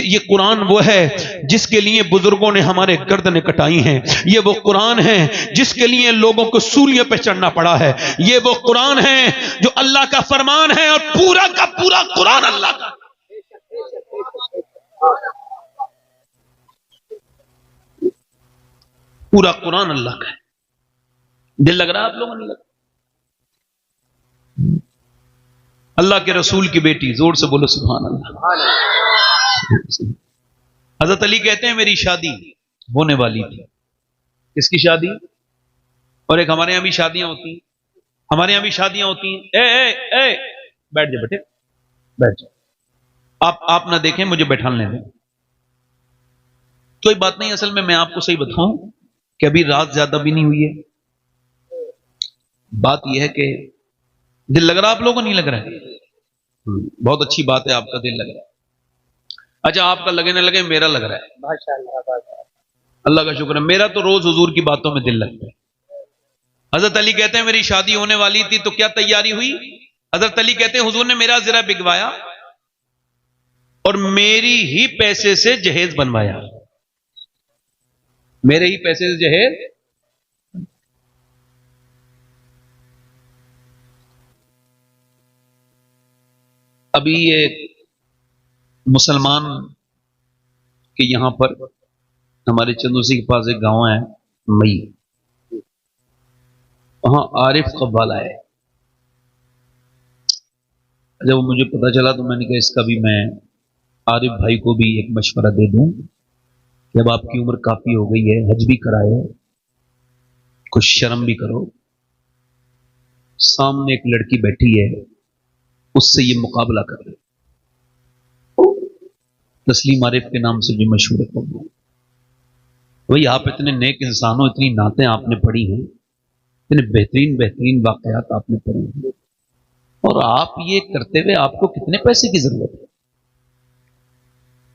ये कुरान वो है जिसके लिए बुजुर्गों ने हमारे गर्दनें कटाई हैं। ये वो कुरान है जिसके लिए लोगों को सूलियों पे चढ़ना पड़ा है। ये वो कुरान है जो अल्लाह का फरमान है और पूरा का पूरा कुरान अल्लाह का। पूरा कुरान अल्लाह का है। दिल लग रहा है आप लोगों ने? लगा अल्लाह के रसूल की बेटी, जोर से बोलो सुभान अल्लाह। हजरत अली कहते हैं मेरी शादी होने वाली थी। किसकी शादी? और एक हमारे यहां भी शादियां होती हैं, हमारे यहां भी शादियां होती हैं। ए बैठ जाओ बेटे, बैठ जाओ। आप ना देखें, मुझे बैठाने दें। कोई बात नहीं, असल में मैं आपको सही बताऊं कि अभी रात ज्यादा भी नहीं हुई है। बात यह है कि दिल लग रहा आप लोगों को? नहीं लग रहा है? बहुत अच्छी बात है, आपका दिल लग रहा है। अच्छा, आपका लगे ना लगे, मेरा लग रहा है। माशाअल्लाह, अल्लाह का शुक्र है। मेरा तो रोज हुजूर की बातों में दिल लगता है। हजरत अली कहते हैं मेरी शादी होने वाली थी तो क्या तैयारी हुई? हजरत अली कहते हैं हुजूर ने मेरा ज़रा बिगवाया और मेरी ही पैसे से जहेज बनवाया। मेरे ही पैसे से जहेज। अभी ये मुसलमान के यहां पर हमारे चंदूसी के पास एक गांव है मई, वहां आरिफ कव्वाल आए। जब मुझे पता चला तो मैंने कहा इसका भी मैं आरिफ भाई को भी एक मशवरा दे दूं कि अब आपकी उम्र काफी हो गई है, हज भी कराए, कुछ शर्म भी करो। सामने एक लड़की बैठी है, उससे ये मुकाबला कर रहे। तस्लीम आरिफ के नाम से जो मशहूर है वही। आप इतने नेक इंसान हो, इतनी नातें आपने पढ़ी हैं, इतने बेहतरीन बेहतरीन वाकयात आपने पढ़े हैं, और आप ये करते हुए आपको कितने पैसे की जरूरत है?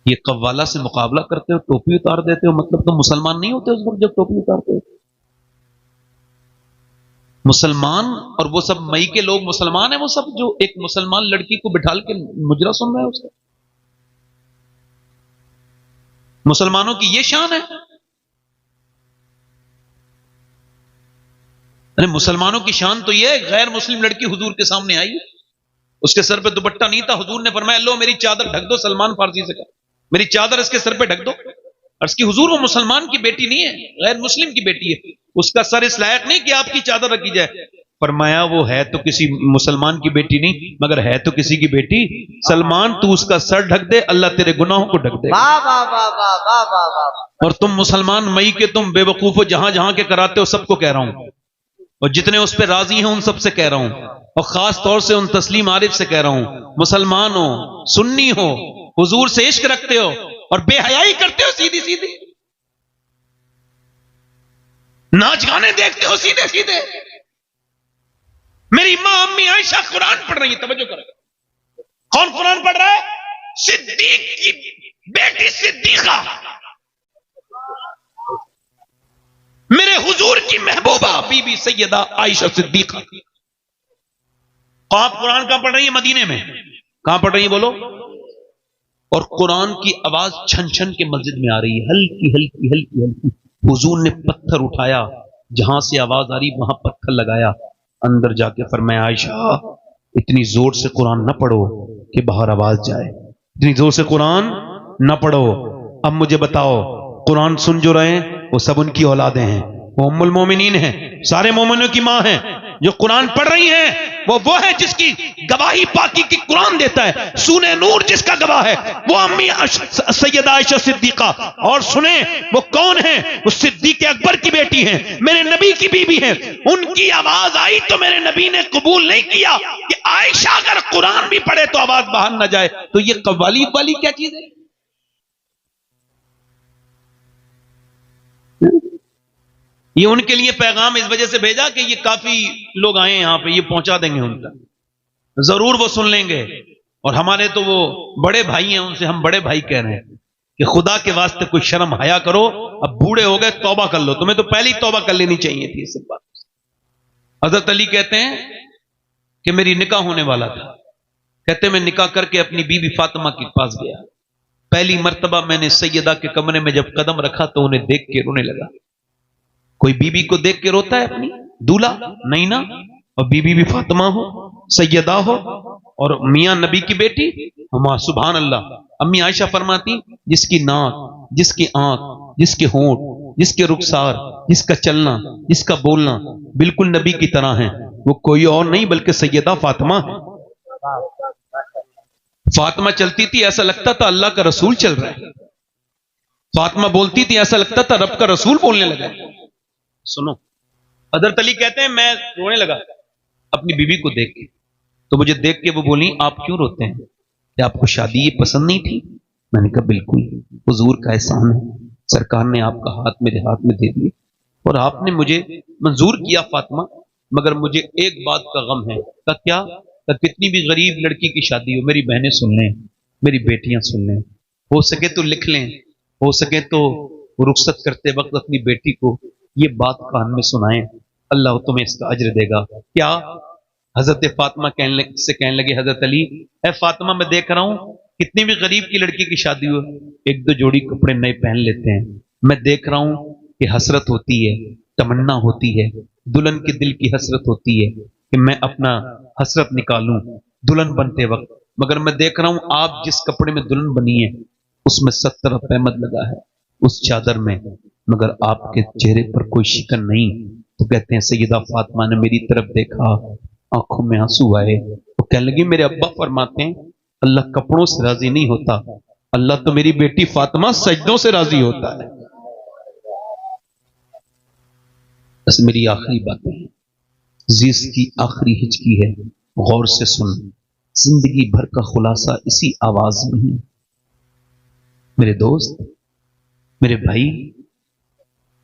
ये कव्वाला से मुकाबला करते हो, टोपी उतार देते हो, मतलब तो मुसलमान नहीं होते उस वक्त जब टोपी उतारते हो। मुसलमान और वो सब मई के लोग मुसलमान है, वो सब जो एक मुसलमान लड़की को बिठाल के मुजरा सुन रहा है उसका। मुसलमानों की ये शान है। अरे मुसलमानों की शान तो ये है, गैर मुस्लिम लड़की हुजूर के सामने आई, उसके सर पे दुपट्टा नहीं था, हुजूर ने फरमाया लो मेरी चादर ढक दो। सलमान फारसी से कहा मेरी चादर इसके सर पे ढक दो। अर्ज की हुजूर वो मुसलमान की बेटी नहीं है, गैर मुस्लिम की बेटी है, उसका सर इस लायक नहीं कि आपकी चादर रखी जाए। फरमाया वो है तो किसी मुसलमान की बेटी नहीं, मगर है तो किसी की बेटी। सलमान तू उसका सर ढक दे, अल्लाह तेरे गुनाहों को ढक दे। और तुम मुसलमान मई के, तुम बेवकूफ हो, जहां जहां के कराते हो सबको कह रहा हूं, और जितने उस पर राजी हैं उन सबसे कह रहा हूं, और खास तौर से उन तस्लीम आरिफ से कह रहा हूं, मुसलमान हो, सुन्नी हो, हुजूर से इश्क रखते हो और बेहयाई करते हो सीधी सीधी, नाच गाने देखते हो सीधे सीधे। मेरी मां अम्मी आयशा कुरान पढ़ रही है, तवज्जो करो। कौन कुरान पढ़ रहा है? सिद्दीक की बेटी सिद्दीका, मेरे हुजूर की महबूबा बीबी सैयदा आयशा सिद्दीका। आप कुरान कहां पढ़ रही है? मदीने में। कहां पढ़ रही है बोलो? और कुरान की आवाज छन छन के मस्जिद में आ रही है, हल्की हल्की हल्की हल्की। हुजूर ने पत्थर उठाया, जहां से आवाज आ रही वहां पत्थर लगाया, अंदर जाके फरमाया आयशा इतनी जोर से कुरान न पढ़ो कि बाहर आवाज जाए, इतनी जोर से कुरान न पढ़ो। अब मुझे बताओ, कुरान सुन जो रहे हैं वो सब उनकी औलादें हैं, वो उम्मुल मोमिनीन हैं, सारे मोमिनों की मां हैं। जो कुरान पढ़ रही हैं वो है जिसकी गवाही पाकी की कुरान देता है। सूने नूर जिसका गवाह है वो अम्मी सैयदा आयशा सिद्दीका। और सुने वो कौन है? वो सिद्दीक अकबर की बेटी हैं, मेरे नबी की बीबी हैं। उनकी आवाज आई तो मेरे नबी ने कबूल नहीं किया कि आयशा अगर कुरान भी पढ़े तो आवाज बाहर ना जाए। तो ये कव्वाली वाली क्या चीज है? ये उनके लिए पैगाम इस वजह से भेजा कि ये काफी लोग आए यहां पे, ये पहुंचा देंगे उनका, जरूर वो सुन लेंगे। और हमारे तो वो बड़े भाई हैं, उनसे हम बड़े भाई कह रहे हैं कि खुदा के वास्ते कुछ शर्म हया करो। अब बूढ़े हो गए, तौबा कर लो। तुम्हें तो पहले ही तौबा कर लेनी चाहिए थी इस बात। हजरत अली कहते हैं कि मेरी निकाह होने वाला था। कहते मैं निकाह करके अपनी बीवी फातिमा के पास गया। पहली मर्तबा मैंने सैयदा के कमरे में जब कदम रखा तो उन्हें देख के रोने लगा। कोई बीबी को देख के रोता है अपनी दूल्हा? नहीं ना। और बीबी भी फातिमा हो, सैयदा हो, और मियां नबी की बेटी। हम सुभान अल्लाह। अम्मी आयशा फरमाती जिसकी नाक, जिसकी आंख, जिसके होंठ, जिसके रुखसार, जिसका चलना, जिसका बोलना बिल्कुल नबी की तरह है, वो कोई और नहीं बल्कि सैयदा फातिमा है। फातिमा चलती थी ऐसा लगता था अल्लाह का रसूल चल रहा है। फातिमा बोलती थी ऐसा लगता था रब का रसूल बोलने लगा। सुनो, हजरत अली कहते हैं मैं रोने लगा अपनी बीवी को देख के। तो मुझे देख के वो बोली आप क्यों रोते हैं, क्या आपको शादी ये पसंद नहीं थी? मैंने कहा बिल्कुल, हुजूर का एहसान है, सरकार ने आपका हाथ मेरे हाथ में दे दिया और आपने मुझे मंजूर किया फातिमा, मगर मुझे एक बात का गम है। का क्या? का कितनी भी गरीब लड़की की शादी हो मेरी बहनें सुन लें, मेरी बेटियां सुन लें, हो सके तो लिख लें, हो सके तो रुखसत करते वक्त अपनी बेटी को ये बात कान में सुनाएं, अल्लाह तुम्हें इसका अज्र देगा। क्या? हजरत फातिमा कहने लगे हजरत अली, ए फातिमा मैं देख रहा हूं कितनी भी गरीब की लड़की की शादी हो एक दो जोड़ी कपड़े नए पहन लेते हैं। मैं देख रहा हूं कि हसरत होती है, तमन्ना होती है, दुल्हन के दिल की हसरत होती है कि मैं अपना हसरत निकालूं दुल्हन बनते वक्त, मगर मैं देख रहा हूं आप जिस कपड़े में दुल्हन बनी है उसमें 70 अहमद लगा है उस चादर में, मगर आपके चेहरे पर कोई शिकन नहीं। तो कहते हैं सैयदा फातिमा ने मेरी तरफ देखा, आंखों में आंसू आए, तो कहने लगी मेरे अब्बा फरमाते हैं अल्लाह कपड़ों से राजी नहीं होता, अल्लाह तो मेरी बेटी फातिमा सजदों से राजी होता है। बस मेरी आखिरी बातें हैं, जीस की आखिरी हिचकी है, गौर से सुन, जिंदगी भर का खुलासा इसी आवाज में है। मेरे दोस्त, मेरे भाई,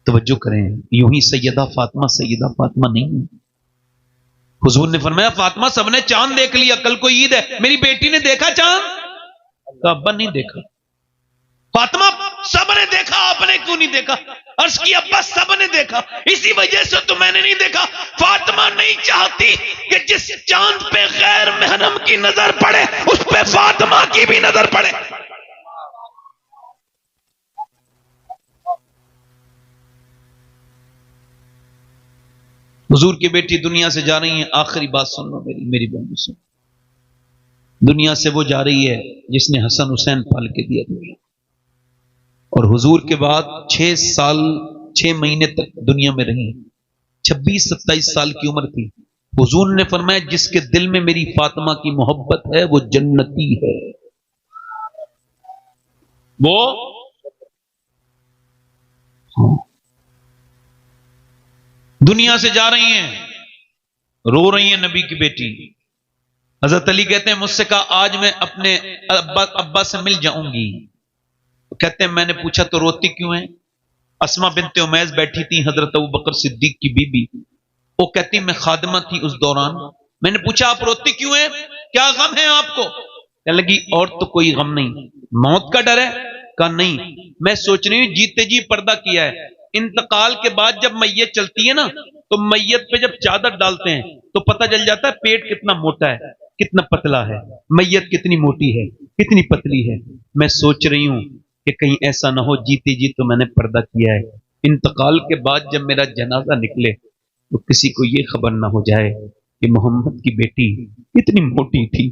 तवज्जो करें, यूं ही सैयदा फातिमा नहीं है। हुजूर ने फरमाया फातिमा सबने चांद देख लिया, कल को ईद है, मेरी बेटी ने देखा चांद? अब्बा नहीं देखा। फातिमा सबने देखा, आपने क्यों नहीं देखा? अर्ज की अब्बा सबने देखा, इसी वजह से तो मैंने नहीं देखा। फातिमा नहीं चाहती कि जिस चांद पे गैर महरम की नजर पड़े उस पे फातिमा की भी नजर पड़े। हुजूर की बेटी दुनिया से जा रही है, आखिरी बात सुन लो मेरी बहनों सुन। दुनिया से वो जा रही है जिसने हसन हुसैन पाल के दिया दुनिया, और हुजूर के बाद 6 साल 6 महीने तक दुनिया में रही, 26-27 साल की उम्र थी। हुजूर ने फरमाया जिसके दिल में मेरी फातिमा की मोहब्बत है वो जन्नती है। वो दुनिया से जा रही हैं, रो रही है नबी की बेटी। हजरत अली कहते हैं मुझसे कहा आज मैं अपने अब्बा से मिल जाऊंगी। कहते हैं मैंने पूछा तो रोती क्यों है? अस्मा बिनते उमैस बैठी थी, हजरत अबू बकर सिद्दीक की बीबी, वो कहती मैं खादिमा थी उस दौरान। मैंने पूछा आप रोती क्यों है, क्या गम है आपको? कहने लगी और तो कोई गम नहीं, मौत का डर है? कहा नहीं, मैं सोच रही हूं जीते जी पर्दा किया है, इंतकाल के बाद जब मैयत चलती है ना तो मैयत पे जब चादर डालते हैं तो पता चल जाता है पेट कितना मोटा है, कितना पतला है, मैयत कितनी मोटी है, कितनी पतली है। मैं सोच रही हूं कि कहीं ऐसा ना हो जीते जी तो मैंने पर्दा किया है, इंतकाल के बाद जब मेरा जनाजा निकले तो किसी को यह खबर ना हो जाए कि मोहम्मद की बेटी कितनी मोटी थी,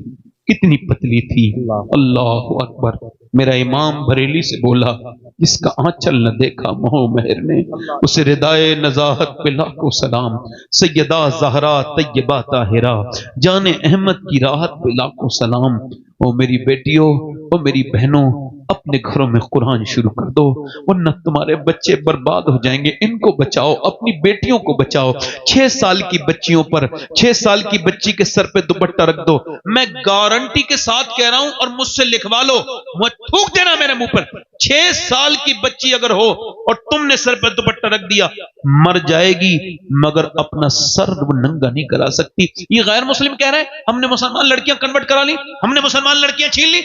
कितनी पतली थी। अल्लाह अकबर। मेरा इमाम बरेली से बोला जिसका आंचल न देखा मोह मेहर ने, उसे रिदाए नजाहत पे लाखों सलाम। सैयदा ज़हरा तैयबा ताहिरा जाने अहमद की राहत पे लाखों सलाम। ओ मेरी बेटियों, ओ मेरी बहनों, अपने घरों में कुरान शुरू कर दो वरना तुम्हारे बच्चे बर्बाद हो जाएंगे। इनको बचाओ, अपनी बेटियों को बचाओ। 6 साल की बच्चियों पर, 6 साल की बच्ची के सर पे दुपट्टा रख दो। मैं गारंटी के साथ कह रहा हूं और मुझसे लिखवा लो, मुझे थूक देना मेरे मुंह पर। 6 साल की बच्ची अगर हो और तुमने सर पर दुपट्टा रख दिया, मर जाएगी मगर अपना सर नंगा नहीं करा सकती। ये गैर मुस्लिम कह रहे हैं हमने मुसलमान लड़कियां कन्वर्ट करा ली, हमने मुसलमान लड़कियां छीन ली।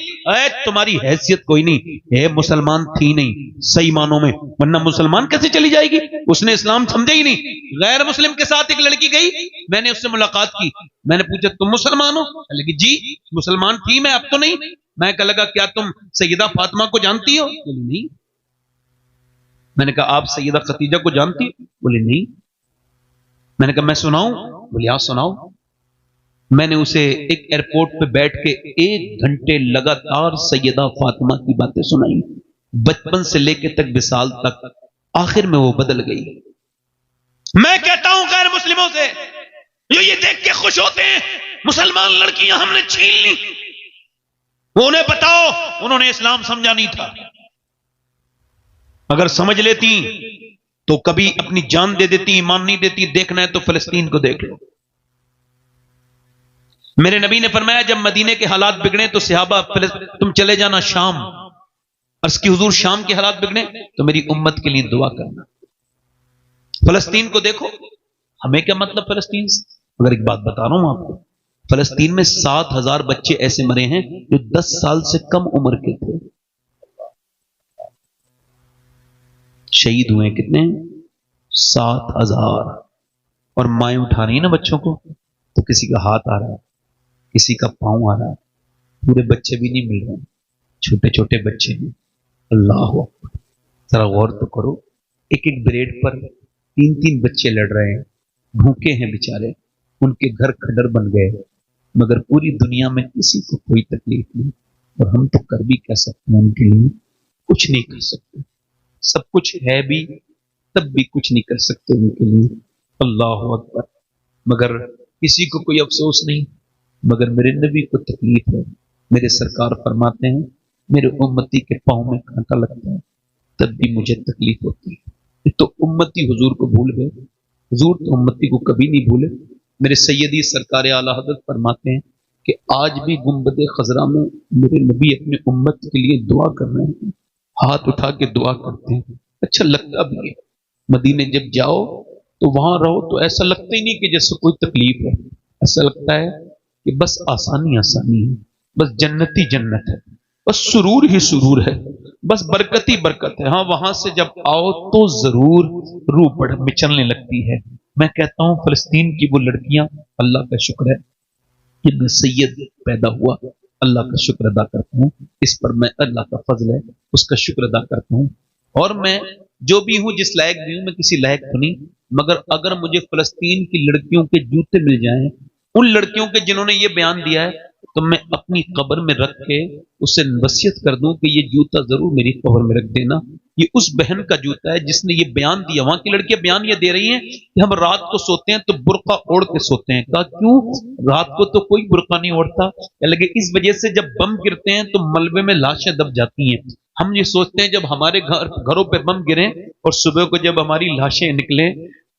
तुम्हारी हैसियत कोई नहीं, मुसलमान थी नहीं सही मानों में, वरना मुसलमान कैसे चली जाएगी? उसने इस्लाम समझा ही नहीं। गैर मुस्लिम के साथ एक लड़की गई, मैंने उससे मुलाकात की, मैंने पूछा तुम मुसलमान हो? लगी जी मुसलमान थी मैं, अब तो नहीं। मैं कह लगा क्या तुम सैयदा फातिमा को जानती हो? बोली नहीं। मैंने कहा आप सैयदा खतीजा को जानती हो? बोली नहीं। मैंने कहा मैं सुनाऊं? बोली हाँ सुनाओ। मैंने उसे एक एयरपोर्ट पे बैठ के 1 घंटे लगातार सैयदा फातिमा की बातें सुनाई, बचपन से लेके तक विसाल तक। आखिर में वो बदल गई। मैं कहता हूं गैर मुस्लिमों से जो ये देख के खुश होते हैं मुसलमान लड़कियां हमने छीन ली, वो उन्हें बताओ उन्होंने इस्लाम समझा नहीं था। अगर समझ लेती तो कभी अपनी जान दे देती, ईमान नहीं देती। देखना है तो फिलिस्तीन को देख लो। मेरे नबी ने फरमाया जब मदीने के हालात बिगड़े तो सहाबा तुम चले जाना शाम। अर्ज़ की हुजूर शाम के हालात बिगड़े तो मेरी उम्मत के लिए दुआ करना। फिलिस्तीन को देखो, हमें क्या मतलब फिलिस्तीन से? अगर एक बात बता रहा हूं आपको, फिलिस्तीन में 7,000 बच्चे ऐसे मरे हैं जो 10 साल से कम उम्र के थे। शहीद हुए कितने? 7,000। और माएं उठा रही है ना बच्चों को, तो किसी का हाथ आ रहा है, किसी का पांव आ रहा है, पूरे बच्चे भी नहीं मिल रहे हैं, छोटे छोटे बच्चे हैं। अल्लाह अकबर। जरा गौर तो करो, एक एक ब्रेड पर 3-3 बच्चे लड़ रहे हैं, भूखे हैं बेचारे, उनके घर खंडर बन गए, मगर पूरी दुनिया में किसी को कोई तकलीफ नहीं। और हम तो कर भी कह सकते हैं उनके लिए? कुछ नहीं कर सकते। सब कुछ है भी तब भी कुछ नहीं कर सकते उनके लिए। अल्लाह अकबर। मगर किसी को कोई अफसोस नहीं, मगर मेरे नबी को तकलीफ है। मेरे सरकार फरमाते हैं मेरे उम्मती के पांव में कांटा लगता है तब भी मुझे तकलीफ होती है। तो उम्मती हुजूर को भूल गए। हुजूर तो उम्मती को कभी नहीं भूले। मेरे सैयदी सरकार आला हज़रत फरमाते हैं कि आज भी गुंबद खजरा में मेरे नबी अपने उम्मत के लिए दुआ कर रहे हैं, हाथ उठा के दुआ करते हैं। अच्छा लगता भी है। मदीने जब जाओ तो वहां रहो तो ऐसा लगता ही नहीं कि जैसे कोई तकलीफ है। ऐसा लगता है कि बस आसानी आसानी है, बस जन्नती जन्नत है, बस सुरूर ही सुरूर है, बस बरकत ही बरकत है। हाँ वहां से जब आओ तो जरूर रूह बढ़ मिचलने लगती है। मैं कहता हूं फिलिस्तीन की वो लड़कियां, अल्लाह का शुक्र है कि मैं सैयद पैदा हुआ। अल्लाह का शुक्र अदा करता हूँ इस पर। मैं अल्लाह का फजल है उसका शुक्र अदा करता हूँ। और मैं जो भी हूं, जिस लायक भी हूं, मैं किसी लायक तो नहीं, मगर अगर मुझे फिलिस्तीन की लड़कियों के जूते मिल जाएं, उन लड़कियों के जिन्होंने ये बयान दिया है, तो मैं अपनी कब्र में रख के उससे वसीयत कर दूं कि ये जूता जरूर मेरी कब्र में रख देना। ये उस बहन का जूता है जिसने ये बयान दिया। वहां की लड़कियां बयान ये दे रही हैं कि हम रात को सोते हैं तो बुर्का ओढ़ के सोते हैं। कहा क्यों? रात को तो कोई बुर्का नहीं ओढ़ता। लगे इस वजह से जब बम गिरते हैं तो मलबे में लाशें दब जाती हैं। हम ये सोचते हैं जब हमारे घरों पे बम गिरे और सुबह को जब हमारी लाशें निकले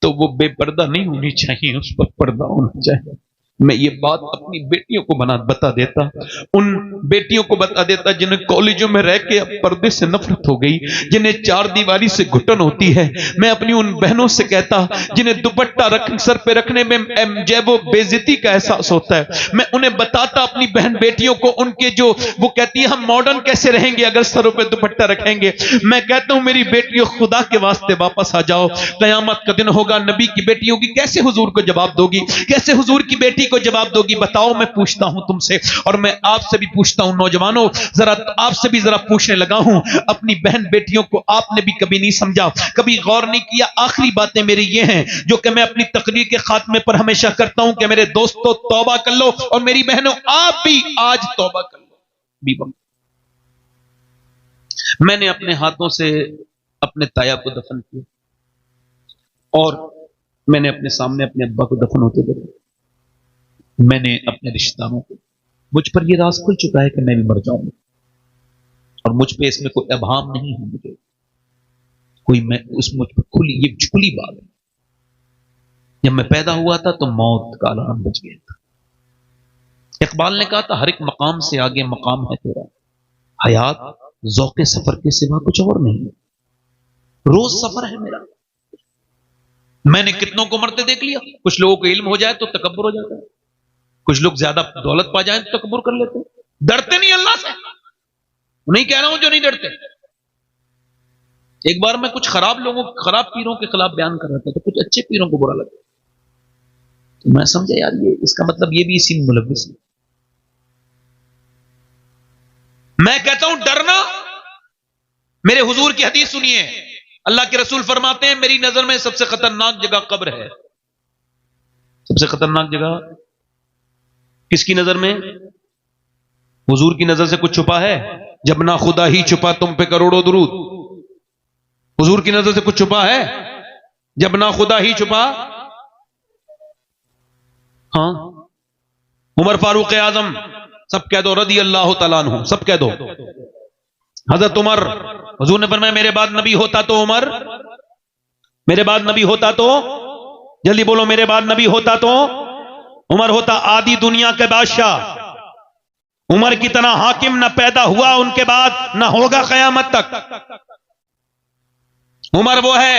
तो वो बेपर्दा नहीं होनी चाहिए, उस पर पर्दा होना चाहिए। मैं ये बात अपनी बेटियों को बता देता, उन बेटियों को बता देता जिन्हें कॉलेजों में रह के अब पर्दे से नफरत हो गई, जिन्हें 4 दीवारी से घुटन होती है। मैं अपनी उन बहनों से कहता जिन्हें दुपट्टा सर पे रखने में जब वो बेइज्जती का एहसास होता है, मैं उन्हें बताता अपनी बहन बेटियों को, उनके जो वो कहती है हम मॉडर्न कैसे रहेंगे अगर सरों पे दुपट्टा रखेंगे। मैं कहता हूं मेरी बेटियों खुदा के वास्ते वापस आ जाओ। कयामत का दिन होगा, नबी की बेटियों की कैसे हुजूर को जवाब दोगी? कैसे हुजूर की बेटी को जवाब दोगी? बताओ। मैं पूछता हूं तुमसे और मैं आपसे भी पूछता हूं नौजवानों, जरा आपसे भी जरा पूछने लगा हूं, अपनी बहन बेटियों को आपने भी कभी नहीं समझा, कभी गौर नहीं किया? आखिरी बातें मेरी ये हैं जो कि मैं अपनी तकरीर के खात्मे पर हमेशा करता हूं कि मेरे दोस्तों तौबा कर लो और मेरी बहनों आप भी आज तौबा कर लो। मैंने अपने हाथों से अपने ताया को दफन किया और मैंने अपने सामने अपने अब्बा को दफन होते देखा। मैंने अपने रिश्तेदारों को, मुझ पर यह राज खुल चुका है कि मैं भी मर जाऊंगा और मुझ पे इसमें कोई अभाव नहीं है, मुझे कोई मैं उस मुझ पर खुली, ये खुली बात है। जब मैं पैदा हुआ था तो मौत का अलार्म बज गया था। इकबाल ने कहा था हर एक मकाम से आगे मकाम है तेरा, हयात ज़ौक़े सफर के सिवा कुछ और नहीं है, रोज सफर है मेरा। मैंने कितनों को मरते देख लिया। कुछ लोगों को इल्म हो जाए तो तकब्बुर हो जाता है, कुछ लोग ज्यादा दौलत पा जाए तो तकब्बुर कर लेते हैं, डरते नहीं अल्लाह से। नहीं कह रहा हूं जो नहीं डरते। एक बार मैं कुछ खराब लोगों, खराब पीरों के खिलाफ बयान कर रहा था तो कुछ अच्छे पीरों को बुरा लगा। तो मैं समझा यार ये इसका मतलब ये भी इसी में मुलव्विस है। मैं कहता हूं डरना, मेरे हुजूर की हदीस सुनिए, अल्लाह के रसूल फरमाते हैं मेरी नजर में सबसे खतरनाक जगह कब्र है। सबसे खतरनाक जगह किसकी नजर में? हुजूर की नजर से कुछ छुपा है? जब ना खुदा ही छुपा तुम पे करोड़ों दुरूद। हुजूर की नजर से कुछ छुपा है? जब ना खुदा ही छुपा। हाँ, उमर फारूक आजम, सब कह दो रदी अल्लाह तआला अन्हु, सब कह दो। हजरत उमर, हुजूर ने फरमाया मेरे बाद नबी होता तो उमर, मेरे बाद नबी होता तो, जल्दी बोलो, मेरे बाद नबी होता तो उमर होता। आदि दुनिया के बादशाह उमर की तरह हाकिम न पैदा हुआ उनके बाद, न होगा कयामत तक। उमर वो है,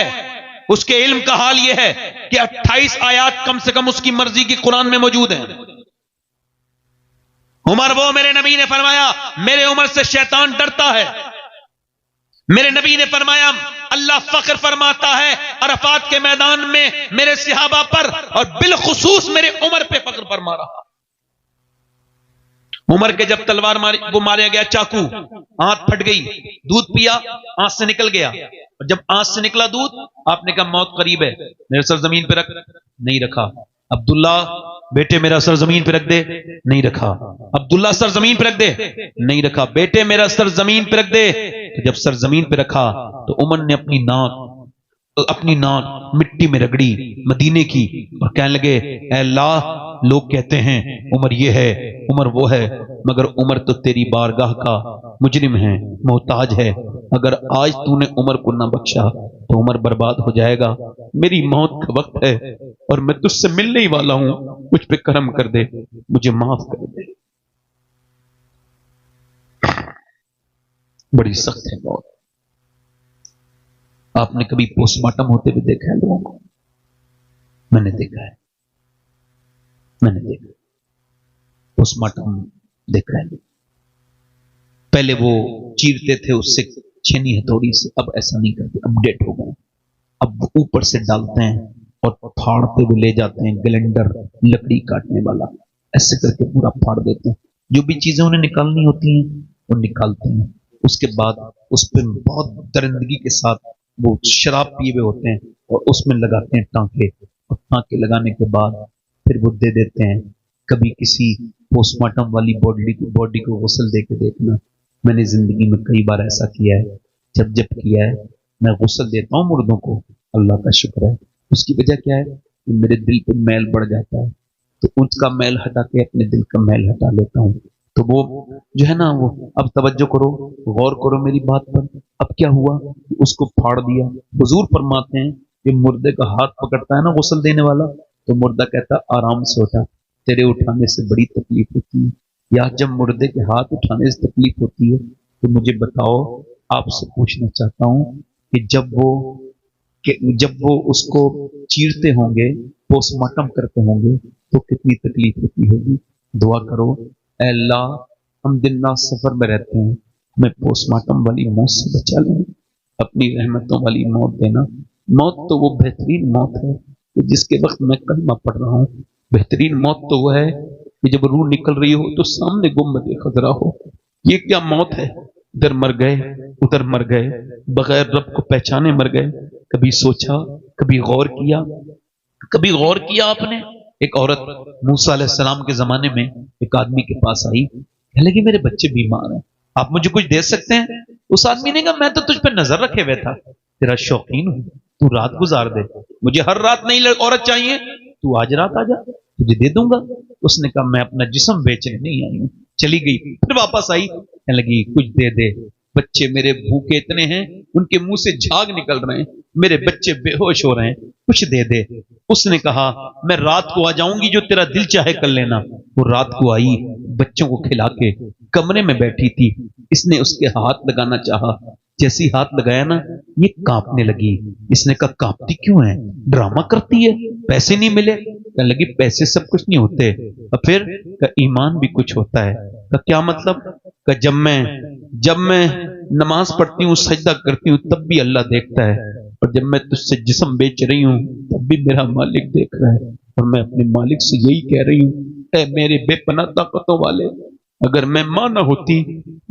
उसके इल्म का हाल यह है कि 28 आयात कम से कम उसकी मर्जी की कुरान में मौजूद है। उमर वो, मेरे नबी ने फरमाया मेरे उमर से शैतान डरता है। मेरे नबी ने फरमाया अल्लाह फख्र फरमाता है अरफात के मैदान में मेरे सहाबा पर, और बिलखुसूस मेरे उमर पे फख्र फरमा रहा। उमर के जब तलवार वो मारा गया, चाकू, आंत फट गई, दूध पिया, आंत से निकल गया, और जब आंत से निकला दूध, आपने कहा मौत करीब है, मेरे सर जमीन पे रख, नहीं रखा। अब्दुल्ला बेटे मेरा सर जमीन पे रख दे, नहीं रखा। अब्दुल्ला सर जमीन पे रख दे, नहीं रखा। बेटे मेरा सर जमीन पे रख दे। तो जब सर जमीन पे रखा तो उमर ने अपनी नाक मिट्टी में रगड़ी मदीने की, और कहने लगे ऐ अल्लाह, लोग कहते हैं उमर ये है, उमर वो है, मगर उमर तो तेरी बारगाह का मुजरिम है, मोहताज है। अगर आज तूने उमर को ना बख्शा तो उमर बर्बाद हो जाएगा। मेरी मौत का वक्त है और मैं तुझसे मिलने ही वाला हूं, मुझ पे करम कर दे, मुझे माफ कर दे। बड़ी सख्त है मौत। आपने कभी पोस्टमार्टम होते हुए देखा है लोगों को? मैंने देखा है, मैंने देखा पोस्टमार्टम देखा है। पहले वो चीरते थे उससे छेनी हथौड़ी से, अब ऐसा नहीं करते, अपडेट हो गए। अब ऊपर से डालते हैं और फाड़ते हुए ले जाते हैं, ग्लेंडर, लकड़ी काटने वाला, ऐसे करके पूरा फाड़ देते हैं। जो भी चीजें उन्हें निकालनी होती हैं वो निकालते हैं। उसके बाद उस पर बहुत दरिंदगी के साथ वो शराब पिए हुए होते हैं और उसमें लगाते हैं टांके, और टांके लगाने के बाद फिर वो दे देते हैं। कभी किसी पोस्टमार्टम वाली बॉडी को गुस्ल दे के देखना। मैंने जिंदगी में कई बार ऐसा किया है। जब जब किया है, मैं गुस्ल देता हूँ मुर्दों को, अल्लाह का शुक्र है। उसकी वजह क्या है कि मेरे दिल पे मैल बढ़ जाता है, तो उसका मैल हटा के अपने दिल का मैल हटा लेता हूँ। तो वो जो है ना, वो अब तवज्जो करो, गौर करो मेरी बात पर। अब क्या हुआ, उसको फाड़ दिया। हुजूर फरमाते हैं कि मुर्दे का हाथ पकड़ता है ना गुस्ल देने वाला, तो मुर्दा कहता आराम से उठा, तेरे उठाने से बड़ी तकलीफ होती है। या जब मुर्दे के हाथ उठाने से तकलीफ होती है तो मुझे बताओ, आपसे पूछना चाहता हूं कि जब वो उसको चीरते होंगे, पोस्टमार्टम करते होंगे, तो कितनी तकलीफ होती होगी। दुआ करो, ऐ अल्लाह, हम दिन रात सफर में रहते हैं, हमें पोस्टमार्टम वाली मौत से बचा लेना, अपनी रहमतों वाली मौत देना। मौत तो वो बेहतरीन मौत है कि जिसके वक्त मैं कलमा पढ़ रहा हूँ। बेहतरीन मौत तो वो है कि जब रूह निकल रही हो तो सामने गुम्बद खजरा हो। ये क्या मौत है, इधर मर गए, उधर मर गए, बगैर रब को पहचाने मर गए। कभी सोचा, कभी गौर किया, कभी गौर किया आपने? एक औरत मूसा अलैहिस्सलाम के जमाने में एक आदमी के पास आई, कहने लगी मेरे बच्चे बीमार हैं, आप मुझे कुछ दे सकते हैं? उस आदमी ने कहा मैं तो तुझ पर नजर रखे हुए था, तेरा शौकीन हूं, तू रात गुजार दे, मुझे हर रात नई औरत चाहिए, तू आज रात आ जा, तुझे दे दूंगा। उसने कहा मैं अपना जिस्म बेचने नहीं आई हूं। चली गई, फिर वापस आई, कहने लगी कुछ दे दे, बच्चे मेरे भूखे इतने हैं, उनके मुंह से झाग निकल रहे हैं, मेरे बच्चे बेहोश हो रहे हैं, कुछ दे दे। उसने कहा मैं रात को आ जाऊंगी, जो तेरा दिल चाहे कर लेना। वो रात को आई, बच्चों को खिला के कमरे में बैठी थी। इसने उसके हाथ लगाना चाहा, जैसी हाथ लगाया ना, ये कांपने लगी। इसने कहा कांपती क्यों है, ड्रामा करती है, पैसे नहीं मिले? कहने लगी पैसे सब कुछ नहीं होते, और फिर ईमान भी कुछ होता है। क्या मतलब? जब मैं नमाज पढ़ती हूँ, सजदा करती हूँ, तब भी अल्लाह देखता है, और जब मैं तुझसे जिस्म बेच रही हूँ तब भी मेरा मालिक देख रहा है। और मैं अपने मालिक से यही कह रही हूं, ऐ मेरे बेपनाह ताकतों वाले, अगर मैं मां ना होती,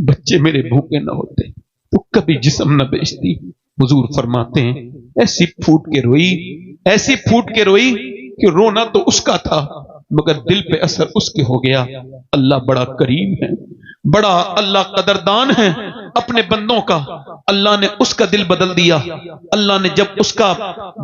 बच्चे मेरे भूखे ना होते, तो कभी जिस्म न बेचती। हुजूर फरमाते हैं, ऐसी फूट के रोई, ऐसी फूट के रोई कि रोना तो उसका था मगर दिल पे असर उसके हो गया। अल्लाह बड़ा करीम है, बड़ा अल्लाह कदरदान है अपने बंदों का। अल्लाह ने उसका दिल बदल दिया। अल्लाह ने जब उसका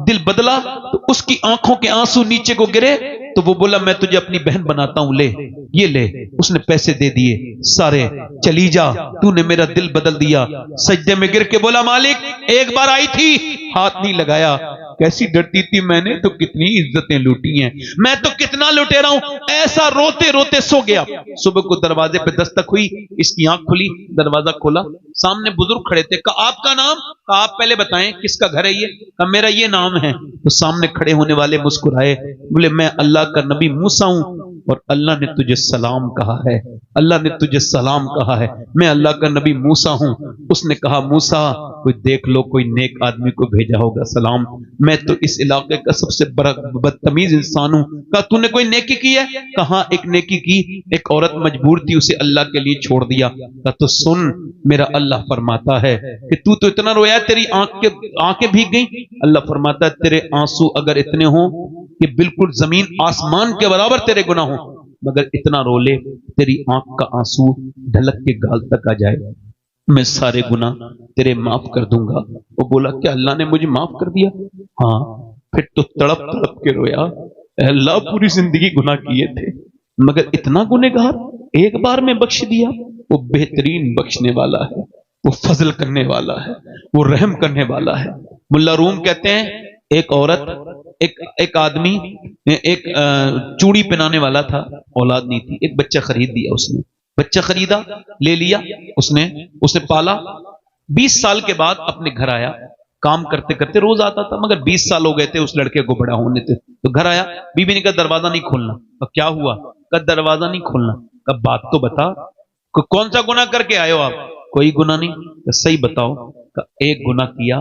दिल बदला तो उसकी आंखों के आंसू नीचे को गिरे, तो वो बोला मैं तुझे अपनी बहन बनाता हूं, ले ये ले। उसने पैसे दे दिए सारे, चली जा, तूने मेरा दिल बदल दिया। सजदे में गिर के बोला, मालिक एक बार आई थी, हाथ नहीं लगाया, कैसी डरती थी, मैंने तो कितनी इज्जतें लूटी हैं, मैं तो कितना लुटेरा हूं। ऐसा रोते रोते सो गया। सुबह को दरवाजे पे दस्तक हुई, इसकी आंख खुली, दरवाजा खोला, सामने बुजुर्ग खड़े थे। कहा आपका नाम? कहा आप पहले बताएं किसका घर है ये? कहा मेरा ये नाम है। तो सामने खड़े होने वाले मुस्कुराए, बोले मैं अल्लाह का नबी मूसा हूं और अल्लाह ने तुझे सलाम कहा है, अल्लाह ने तुझे सलाम कहा है, मैं अल्लाह का नबी मूसा हूं। उसने कहा मूसा कोई देख लो, कोई नेक आदमी को भेजा होगा सलाम, मैं तो इस इलाके का सबसे बड़ा बदतमीज इंसान हूं। कहा तूने कोई नेकी की है? कहा एक नेकी की, एक औरत मजबूर थी, उसे अल्लाह के लिए छोड़ दिया। कहा तो सुन, मेरा अल्लाह फरमाता है कि तू तो इतना रोया तेरी आंखें भीग गई। अल्लाह फरमाता है तेरे आंसू अगर इतने हो कि बिल्कुल जमीन आसमान के बराबर तेरे गुनाह हो, मगर इतना रो ले तेरी आंख का आंसू ढलक के गाल तक आ जाए, मैं सारे गुनाह तेरे माफ कर दूंगा। वो बोला क्या अल्लाह ने मुझे माफ कर दिया? हाँ। फिर तो तड़प तड़प के रोया, अल्लाह पूरी जिंदगी गुनाह किए थे मगर इतना गुनहगार एक बार में बख्श दिया। वो बेहतरीन बख्शने वाला है, वो फजल करने वाला है, वो रहम करने वाला है। मुल्ला रूम कहते हैं एक औरत, एक आदमी, एक चूड़ी पहनाने वाला था, औलाद नहीं थी, एक बच्चा खरीद दिया उसने, बच्चा खरीदा, ले लिया उसने, उसे पाला। 20 साल के बाद अपने घर आया, काम करते करते रोज आता था, मगर 20 साल हो गए थे उस लड़के को बड़ा होने थे। तो घर आया, बीबी ने कहा दरवाजा नहीं खोलना। कहा क्या हुआ? कहा दरवाजा नहीं खोलना। कहा बात तो बता, कौन सा गुनाह करके आए हो आप? कोई गुनाह नहीं। कहा सही बताओ। कहा एक गुनाह किया,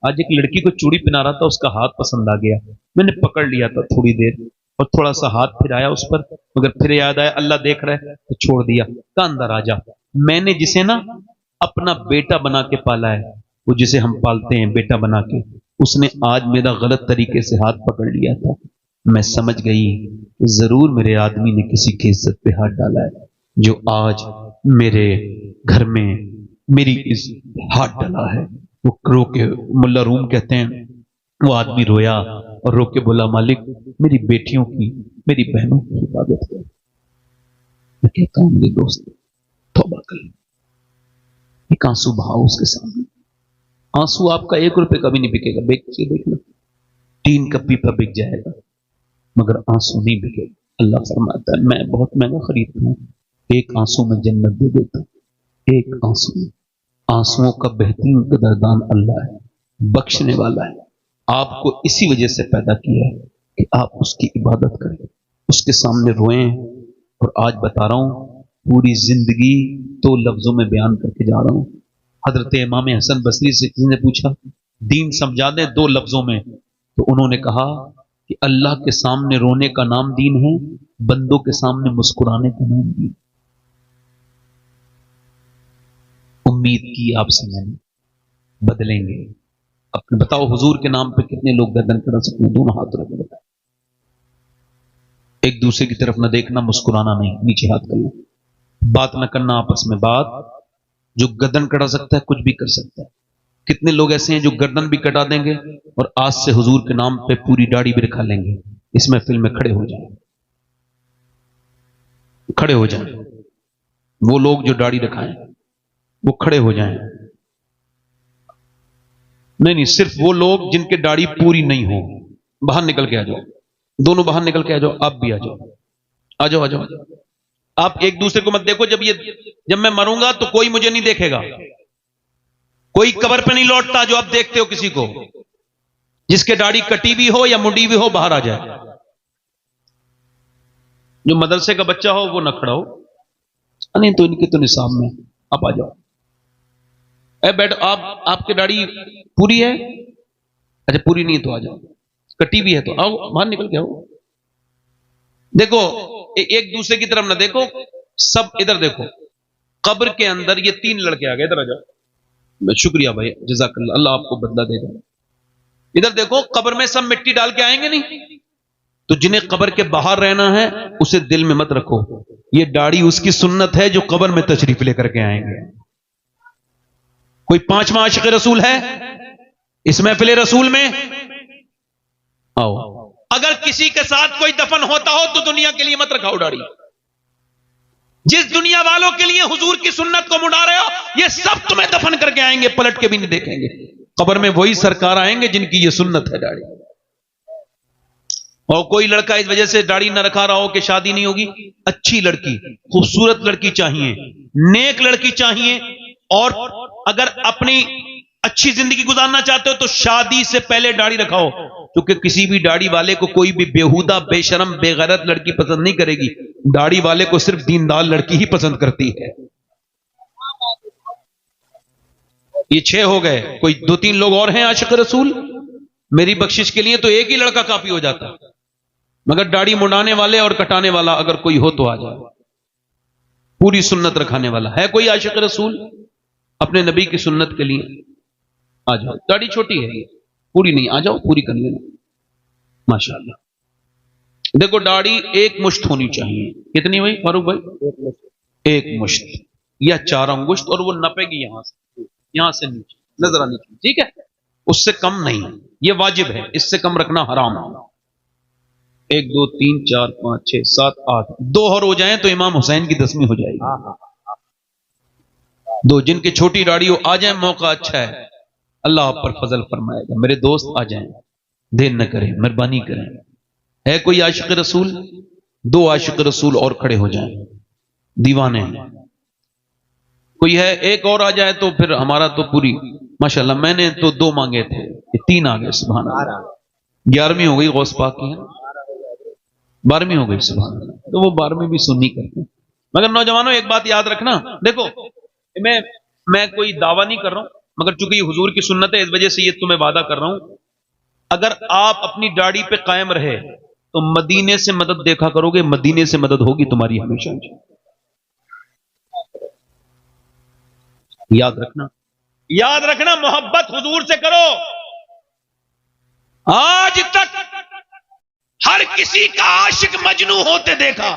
आज एक लड़की को चूड़ी पहना रहा था, उसका हाथ पसंद आ गया, मैंने पकड़ लिया था थोड़ी देर और थोड़ा सा हाथ फिराया उस पर, मगर फिर याद आया अल्लाह देख रहा है तो छोड़ दिया। कहा अंदर आ जा, मैंने जिसे ना अपना बेटा बना के पाला है, वो जिसे हम पालते हैं बेटा बना के, उसने आज मेरा गलत तरीके से हाथ पकड़ लिया था। मैं समझ गई जरूर मेरे आदमी ने किसी की इज्जत पे हाथ डाला है, जो आज मेरे घर में मेरी हाथ डाला है। वो रो के, मुल्ला रूम कहते हैं वो आदमी रोया और रो के बोला मालिक मेरी बेटियों की, मेरी बहनों की हिफाजत कर। मैं कहता हूं मेरे दोस्त तौबा कर, एक आंसू बहाओ उसके सामने। आंसू आपका 1 रुपए का भी नहीं बिकेगा, बेच के देखना, टीन का पीपा बिक जाएगा मगर आंसू नहीं बिकेगा। अल्लाह फरमाता है मैं बहुत महंगा खरीदता हूं, एक आंसू में जन्नत दे देता हूं। एक आंसू, आंसुओं का बेहतरीन कदरदान अल्लाह है, बख्शने वाला है। आपको इसी वजह से पैदा किया है कि आप उसकी इबादत करें, उसके सामने रोएं। और आज बता रहा हूं पूरी जिंदगी 2 लफ्जों में बयान करके जा रहा हूं। हजरत इमाम हसन बसरी से किसी ने पूछा दीन समझा दें 2 लफ्जों में, तो उन्होंने कहा कि अल्लाह के सामने रोने का नाम दीन है, बंदों के सामने मुस्कुराने का नाम दीन। उम्मीद की आपसे मैंने, बदलेंगे। अपने बताओ हुजूर के नाम पे कितने लोग गर्दन करा सकते हैं? दोनों हाथ रख बताओ। एक दूसरे की तरफ न देखना, मुस्कुराना नहीं, नीचे हाथ करना, बात न करना आपस में बात। जो गर्दन कटा सकता है कुछ भी कर सकता है। कितने लोग ऐसे हैं जो गर्दन भी कटा देंगे और आज से हुजूर के नाम पे पूरी दाढ़ी भी रखा लेंगे। इस महफिल में खड़े हो जाए, खड़े हो जाए वो लोग जो दाढ़ी रखाएं, वो खड़े हो जाएं। नहीं, सिर्फ वो लोग जिनके दाढ़ी पूरी नहीं हो, बाहर निकल के आ जाओ, दोनों बाहर निकल के आ जाओ, आप भी आ जाओ, आ जाओ, आ जाओ। आप एक दूसरे को मत देखो। जब मैं मरूंगा तो कोई मुझे नहीं देखेगा, कोई कब्र पे नहीं लौटता। जो आप देखते हो किसी को, जिसके दाढ़ी कटी भी हो या मुंडी भी हो, बाहर आ जाए। जो मदरसे का बच्चा हो वो न खड़ा हो, नहीं तो इनके तो निसाब में आप आ जाओ। बैठ, आपकी दाढ़ी पूरी है? अच्छा पूरी नहीं है तो आ जाओ, कटी भी है तो आओ, बाहर निकल के आओ। देखो एक दूसरे की तरफ ना देखो, सब इधर देखो। कब्र के अंदर ये 3 लड़के आ गए, इधर आ जाओ। शुक्रिया भाई, जज़ाकल्लाह, अल्लाह आपको बदला देगा। इधर देखो, कब्र में सब मिट्टी डाल के आएंगे नहीं, तो जिन्हें कब्र के बाहर रहना है उसे दिल में मत रखो, ये दाढ़ी उसकी सुन्नत है जो कब्र में तशरीफ लेकर के आएंगे। कोई 5वां आशिक रसूल है इस महफिल रसूल में? आओ। अगर किसी के साथ कोई दफन होता हो तो दुनिया के लिए मत रखाओ दाढ़ी। जिस दुनिया वालों के लिए हुजूर की सुन्नत को मुड़ा रहे हो, ये सब तुम्हें दफन करके आएंगे, पलट के भी नहीं देखेंगे। कब्र में वही सरकार आएंगे जिनकी ये सुन्नत है दाढ़ी। और कोई लड़का इस वजह से दाढ़ी न रखा रहा हो कि शादी नहीं होगी। अच्छी लड़की, खूबसूरत लड़की चाहिए, नेक लड़की चाहिए, और अगर अपनी अच्छी जिंदगी गुजारना चाहते हो तो शादी से पहले दाढ़ी रखाओ, क्योंकि किसी भी दाढ़ी वाले को कोई भी बेहुदा, बेशरम, बेगैरत लड़की पसंद नहीं करेगी। दाढ़ी वाले को सिर्फ दीनदार लड़की ही पसंद करती है। ये 6 हो गए, कोई 2-3 लोग और हैं आशिक रसूल? मेरी बख्शिश के लिए तो एक ही लड़का काफी हो जाता, मगर दाढ़ी मुड़ाने वाले और कटाने वाला अगर कोई हो तो आ जाए, पूरी सुन्नत रखाने वाला है कोई आशिक रसूल अपने नबी की सुन्नत के लिए? आ जाओ। दाढ़ी छोटी है ये, पूरी नहीं, आ जाओ पूरी कर लेना माशाअल्लाह। देखो दाढ़ी 1 मुश्त होनी चाहिए। कितनी हुई फारूक भाई? 1 मुश्त या 4 अंगुश्त, और वो नपेगी यहां से नीचे नजर आनी चाहिए, ठीक है? उससे कम नहीं, ये वाजिब है, इससे कम रखना हराम है। 1 2 3 4 5 6 7 8 2 और हो जाए तो इमाम हुसैन की 10वीं हो जाएगी। 2 जिनकी छोटी दाढ़ी हो आ जाए, मौका अच्छा है, अल्लाह आप पर फजल फरमाएगा। मेरे दोस्त आ जाएं, देर न करें, मेहरबानी करें। है कोई आशिक रसूल? 2 आशिक रसूल और खड़े हो जाएं, दीवाने हैं। कोई है? एक और आ जाए तो फिर हमारा तो पूरी माशाल्लाह। मैंने तो 2 मांगे थे, 3 आ गए, सुभान अल्लाह। 11वीं हो गई गौस पाक की, 12वीं हो गई, सुभान अल्लाह। तो वो 12वीं भी सुन्नी करते हैं। मगर नौजवानों एक बात याद रखना, देखो मैं कोई दावा नहीं कर रहा हूं, मगर चूंकि ये हुजूर की सुन्नत है इस वजह से ये तुम्हें वादा कर रहा हूं, अगर आप अपनी दाढ़ी पे कायम रहे तो मदीने से मदद देखा करोगे, मदीने से मदद होगी तुम्हारी हमेशा। याद रखना, मोहब्बत हुजूर से करो। आज तक हर किसी का आशिक मजनू होते देखा,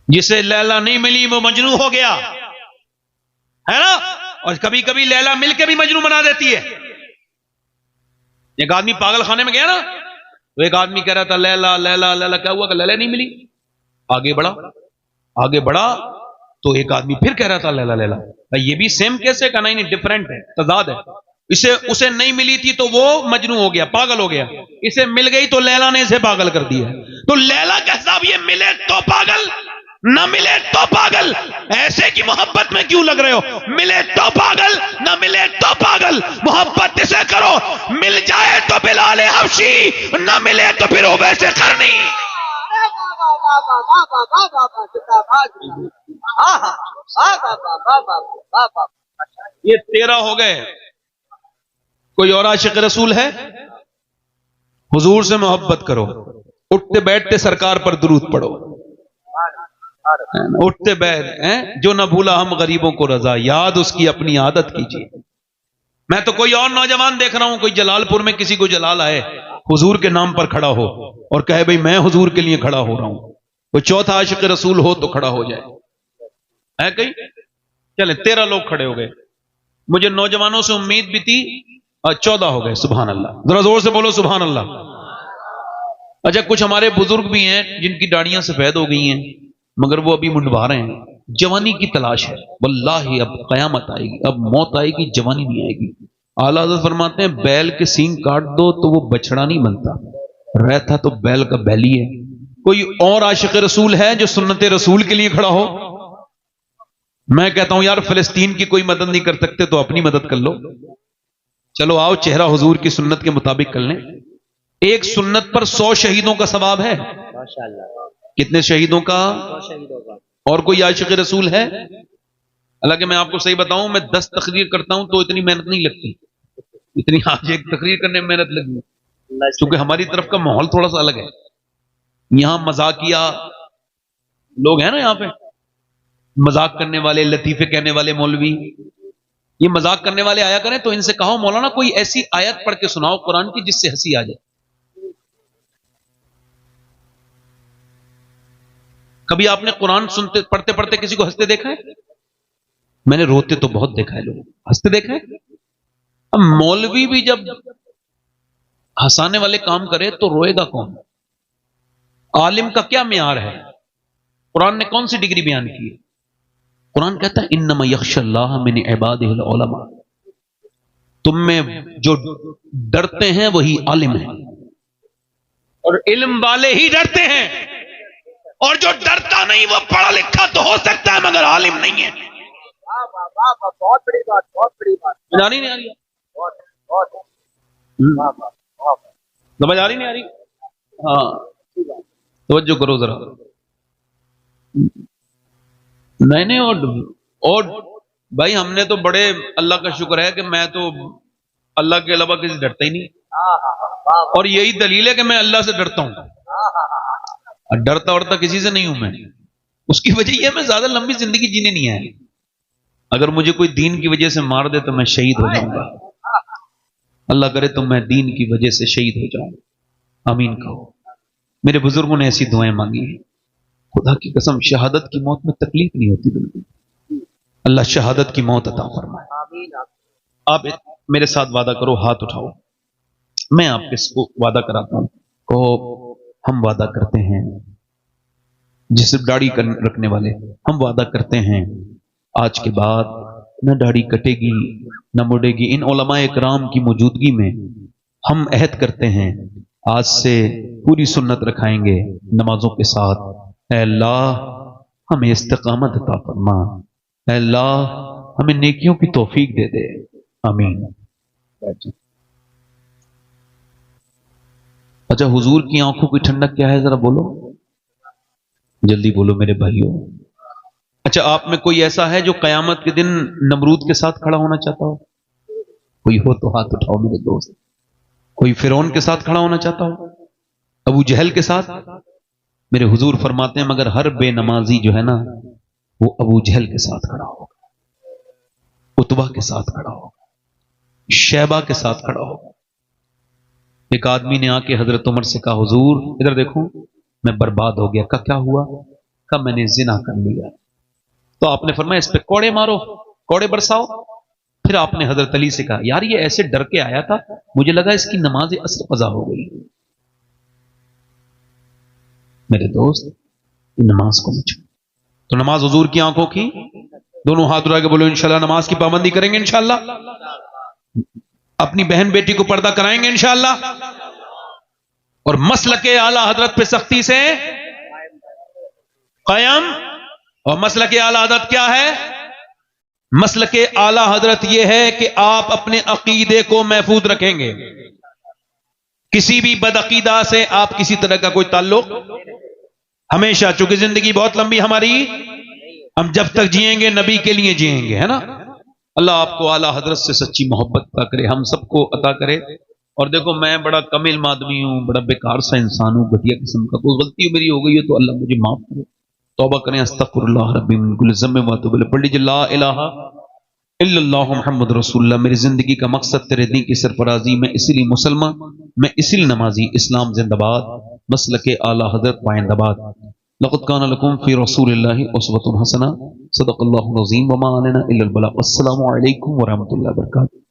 जिसे लैला नहीं मिली वो मजनू हो गया, है ना? और कभी कभी लैला मिलके भी मजनू बना देती है। एक आदमी पागल खाने में गया ना, तो एक आदमी कह रहा था लैला लैला लैला, क्या हुआ? लैला नहीं मिली। आगे बढ़ा तो एक आदमी फिर कह रहा था लैला लैला। ये भी सेम कैसे? का नहीं, डिफरेंट है, तजाद है। उसे नहीं मिली थी तो वो मजनू हो गया, पागल हो गया। इसे मिल गई तो लैला ने इसे पागल कर दिया। तो लैला का हिसाब ये मिले तो पागल, न मिले तो पागल। ऐसे की मोहब्बत में क्यों लग रहे हो? मिले तो पागल, न मिले तो पागल। मोहब्बत इसे करो, मिल जाए तो बिलाल हबशी, न मिले तो फिर वैसे करनी। ये 13 हो गए। कोई और आशिक रसूल है? हुजूर से मोहब्बत करो, उठते बैठते सरकार पर दुरूद पढ़ो, उठते बैठ जो ना भूला हम गरीबों को रजा, याद उसकी अपनी आदत कीजिए। मैं तो कोई और नौजवान देख रहा हूं, कोई जलालपुर में किसी को जलाल आए, हुजूर के नाम पर खड़ा हो और कहे भाई मैं हुजूर के लिए खड़ा हो रहा हूं। कोई चौथा आशिक रसूल हो तो खड़ा हो जाए, है कहीं? चले 13 लोग खड़े हो गए। मुझे नौजवानों से उम्मीद भी थी, 14 हो गए, सुभान अल्लाह। जरा जोर से बोलो सुभान अल्लाह। अच्छा, कुछ हमारे बुजुर्ग भी हैं जिनकी दाढ़ियां सफेद हो गई हैं, मगर वो अभी मुंडवा रहे हैं। जवानी की तलाश है, वल्लाही अब कयामत आएगी, अब मौत आएगी, जवानी नहीं आएगी। आला हज़रत फरमाते हैं बैल के सींग काट दो तो वो बछड़ा नहीं बनता, रहता तो बैल का बैल ही है। कोई और आशिक रसूल है जो सुन्नत रसूल के लिए खड़ा हो? मैं कहता हूं यार, फिलिस्तीन की कोई मदद नहीं कर सकते तो अपनी मदद कर लो। चलो आओ, चेहरा हुजूर की सुन्नत के मुताबिक कर लें। एक सुन्नत पर 100 शहीदों का सवाब है माशाअल्लाह। कितने शहीदों का? 100 शहीदों का। और कोई आशिक रसूल है? हालांकि मैं आपको सही बताऊं, मैं 10 तकरीर करता हूं तो इतनी मेहनत नहीं लगती, इतनी आज एक तकरीर करने में मेहनत लगी, क्योंकि हमारी तरफ का माहौल थोड़ा सा अलग है। यहां मजाकिया लोग हैं ना, यहां पे मजाक करने वाले, लतीफे कहने वाले मौलवी, ये मजाक करने वाले आया करें तो इनसे कहो मौलाना कोई ऐसी आयत पढ़ के सुनाओ कुरान की जिससे हंसी आ जाए। कभी आपने कुरान सुनते पढ़ते पढ़ते किसी को हंसते देखा है? मैंने रोते तो बहुत देखा है, लोग हंसते देखा है। अब मौलवी भी जब हंसाने वाले काम करे तो रोएगा कौन? आलिम का क्या मियार है? कुरान ने कौन सी डिग्री बयान की है? कुरान कहता है इन्नमा यख्शल्लाह मिन इबादिहिल उलमा, तुम में जो डरते हैं वही आलिम है, और इल्म वाले ही डरते हैं, और जो डरता नहीं वो पढ़ा लिखा तो हो सकता है मगर आलिम नहीं है। बहुत बड़ी बात, बहुत बड़ी बात। समझ आ रही नहीं आ रही? समझ आ रही नहीं आ रही? हाँ, तवज्जो करो जरा। नहीं और भाई हमने तो बड़े, अल्लाह का शुक्र है कि मैं तो अल्लाह के अलावा किसी डरता ही नहीं, और यही दलील है कि मैं अल्लाह से डरता हूं। डरता वरता किसी से नहीं हूं मैं। उसकी वजह यह मैं ज्यादा लंबी जिंदगी जीने नहीं आया। अगर मुझे कोई दीन की वजह से मार दे तो मैं शहीद हो जाऊंगा। अल्लाह करे तो मैं दीन की वजह से शहीद हो जाऊं। आमीन कहो। मेरे बुजुर्गों ने ऐसी दुआएं मांगी हैं। खुदा की कसम शहादत की मौत में तकलीफ नहीं होती बिल्कुल। अल्लाह शहादत की मौत अता फरमाए। आप मेरे साथ वादा करो, हाथ उठाओ, मैं आपके वादा कराता हूं। कहो हम वादा करते हैं, जिसे दाढ़ी रखने वाले, हम वादा करते हैं आज के बाद न दाढ़ी कटेगी न मुड़ेगी। इन उलमाए इकराम की मौजूदगी में हम अहद करते हैं आज से पूरी सुन्नत रखाएंगे नमाजों के साथ। ऐ अल्लाह हमें इस्तिकामत अता फरमा, ऐ अल्लाह हमें नेकियों की तौफीक दे दे। आमीन। अच्छा, हुजूर की आंखों की ठंडक क्या है, जरा बोलो, जल्दी बोलो मेरे भाइयों। अच्छा, आप में कोई ऐसा है जो कयामत के दिन नमरूद के साथ खड़ा होना चाहता हो? कोई हो तो हाथ उठाओ मेरे दोस्त। कोई फिरौन के साथ खड़ा होना चाहता हो? अबू जहल के साथ? मेरे हुजूर फरमाते हैं मगर हर बेनमाजी जो है ना वो अबू जहल के साथ खड़ा होगा, उतबा के साथ खड़ा होगा, शैबा के साथ खड़ा होगा। एक आदमी ने आके हजरत उमर से कहा हुजूर इधर देखो मैं बर्बाद हो गया। का क्या हुआ? का मैंने जिना कर लिया। तो आपने फरमाया इस पे कोड़े मारो, कोड़े बरसाओ। फिर आपने हजरत अली से कहा यार ये ऐसे डर के आया था, मुझे लगा इसकी नमाज असर कज़ा हो गई। मेरे दोस्त नमाज को मत, तो नमाज हुजूर की आंखों की, दोनों हाथ उठा के बोलो इंशाल्लाह नमाज की पाबंदी करेंगे इंशाल्लाह, अपनी बहन बेटी को पर्दा कराएंगे इंशाल्लाह, और मसलके आला हजरत पे सख्ती से कायम। और मसलके आला हजरत क्या है? मसलके आला हजरत यह है कि आप अपने अकीदे को महफूज रखेंगे, किसी भी बदअकीदा से आप किसी तरह का कोई ताल्लुक हमेशा, चूंकि जिंदगी बहुत लंबी हमारी, हम जब तक जिएंगे नबी के लिए जिएंगे, है ना। अल्लाह आपको आला हजरत से सच्ची मोहब्बत अता करे, हम सबको अता करे। और देखो मैं बड़ा कम इल्म आदमी हूं, बड़ा बेकार सा इंसान हूं, घटिया किस्म का, कोई गलती मेरी हो गई है तो अल्लाह मुझे माफ करे, तौबा करें। अस्तगफिरुल्लाह रब्बी मिन कुल्ली ज़म्बिन व अतूबु इलैह। पढ़ लीजिए ला इलाहा इल्लल्लाहु मुहम्मद रसूलुल्लाह। मेरी जिंदगी का मकसद तेरे दीन की सरफराजी, मैं इसीलिए मुसलमान, मैं इसीलिए नमाजी। इस्लाम जिंदाबाद, मसलके आला हजरत पाइंदाबाद। लक़द काना लकुम फ़ी रसूलिल्लाहि उसवतुन हसना। सदक़ल्लाहुल अज़ीम व मा अलैना इल्लल बलाग। अस्सलामु अलैकुम व रहमतुल्लाहि व बरकातुहू।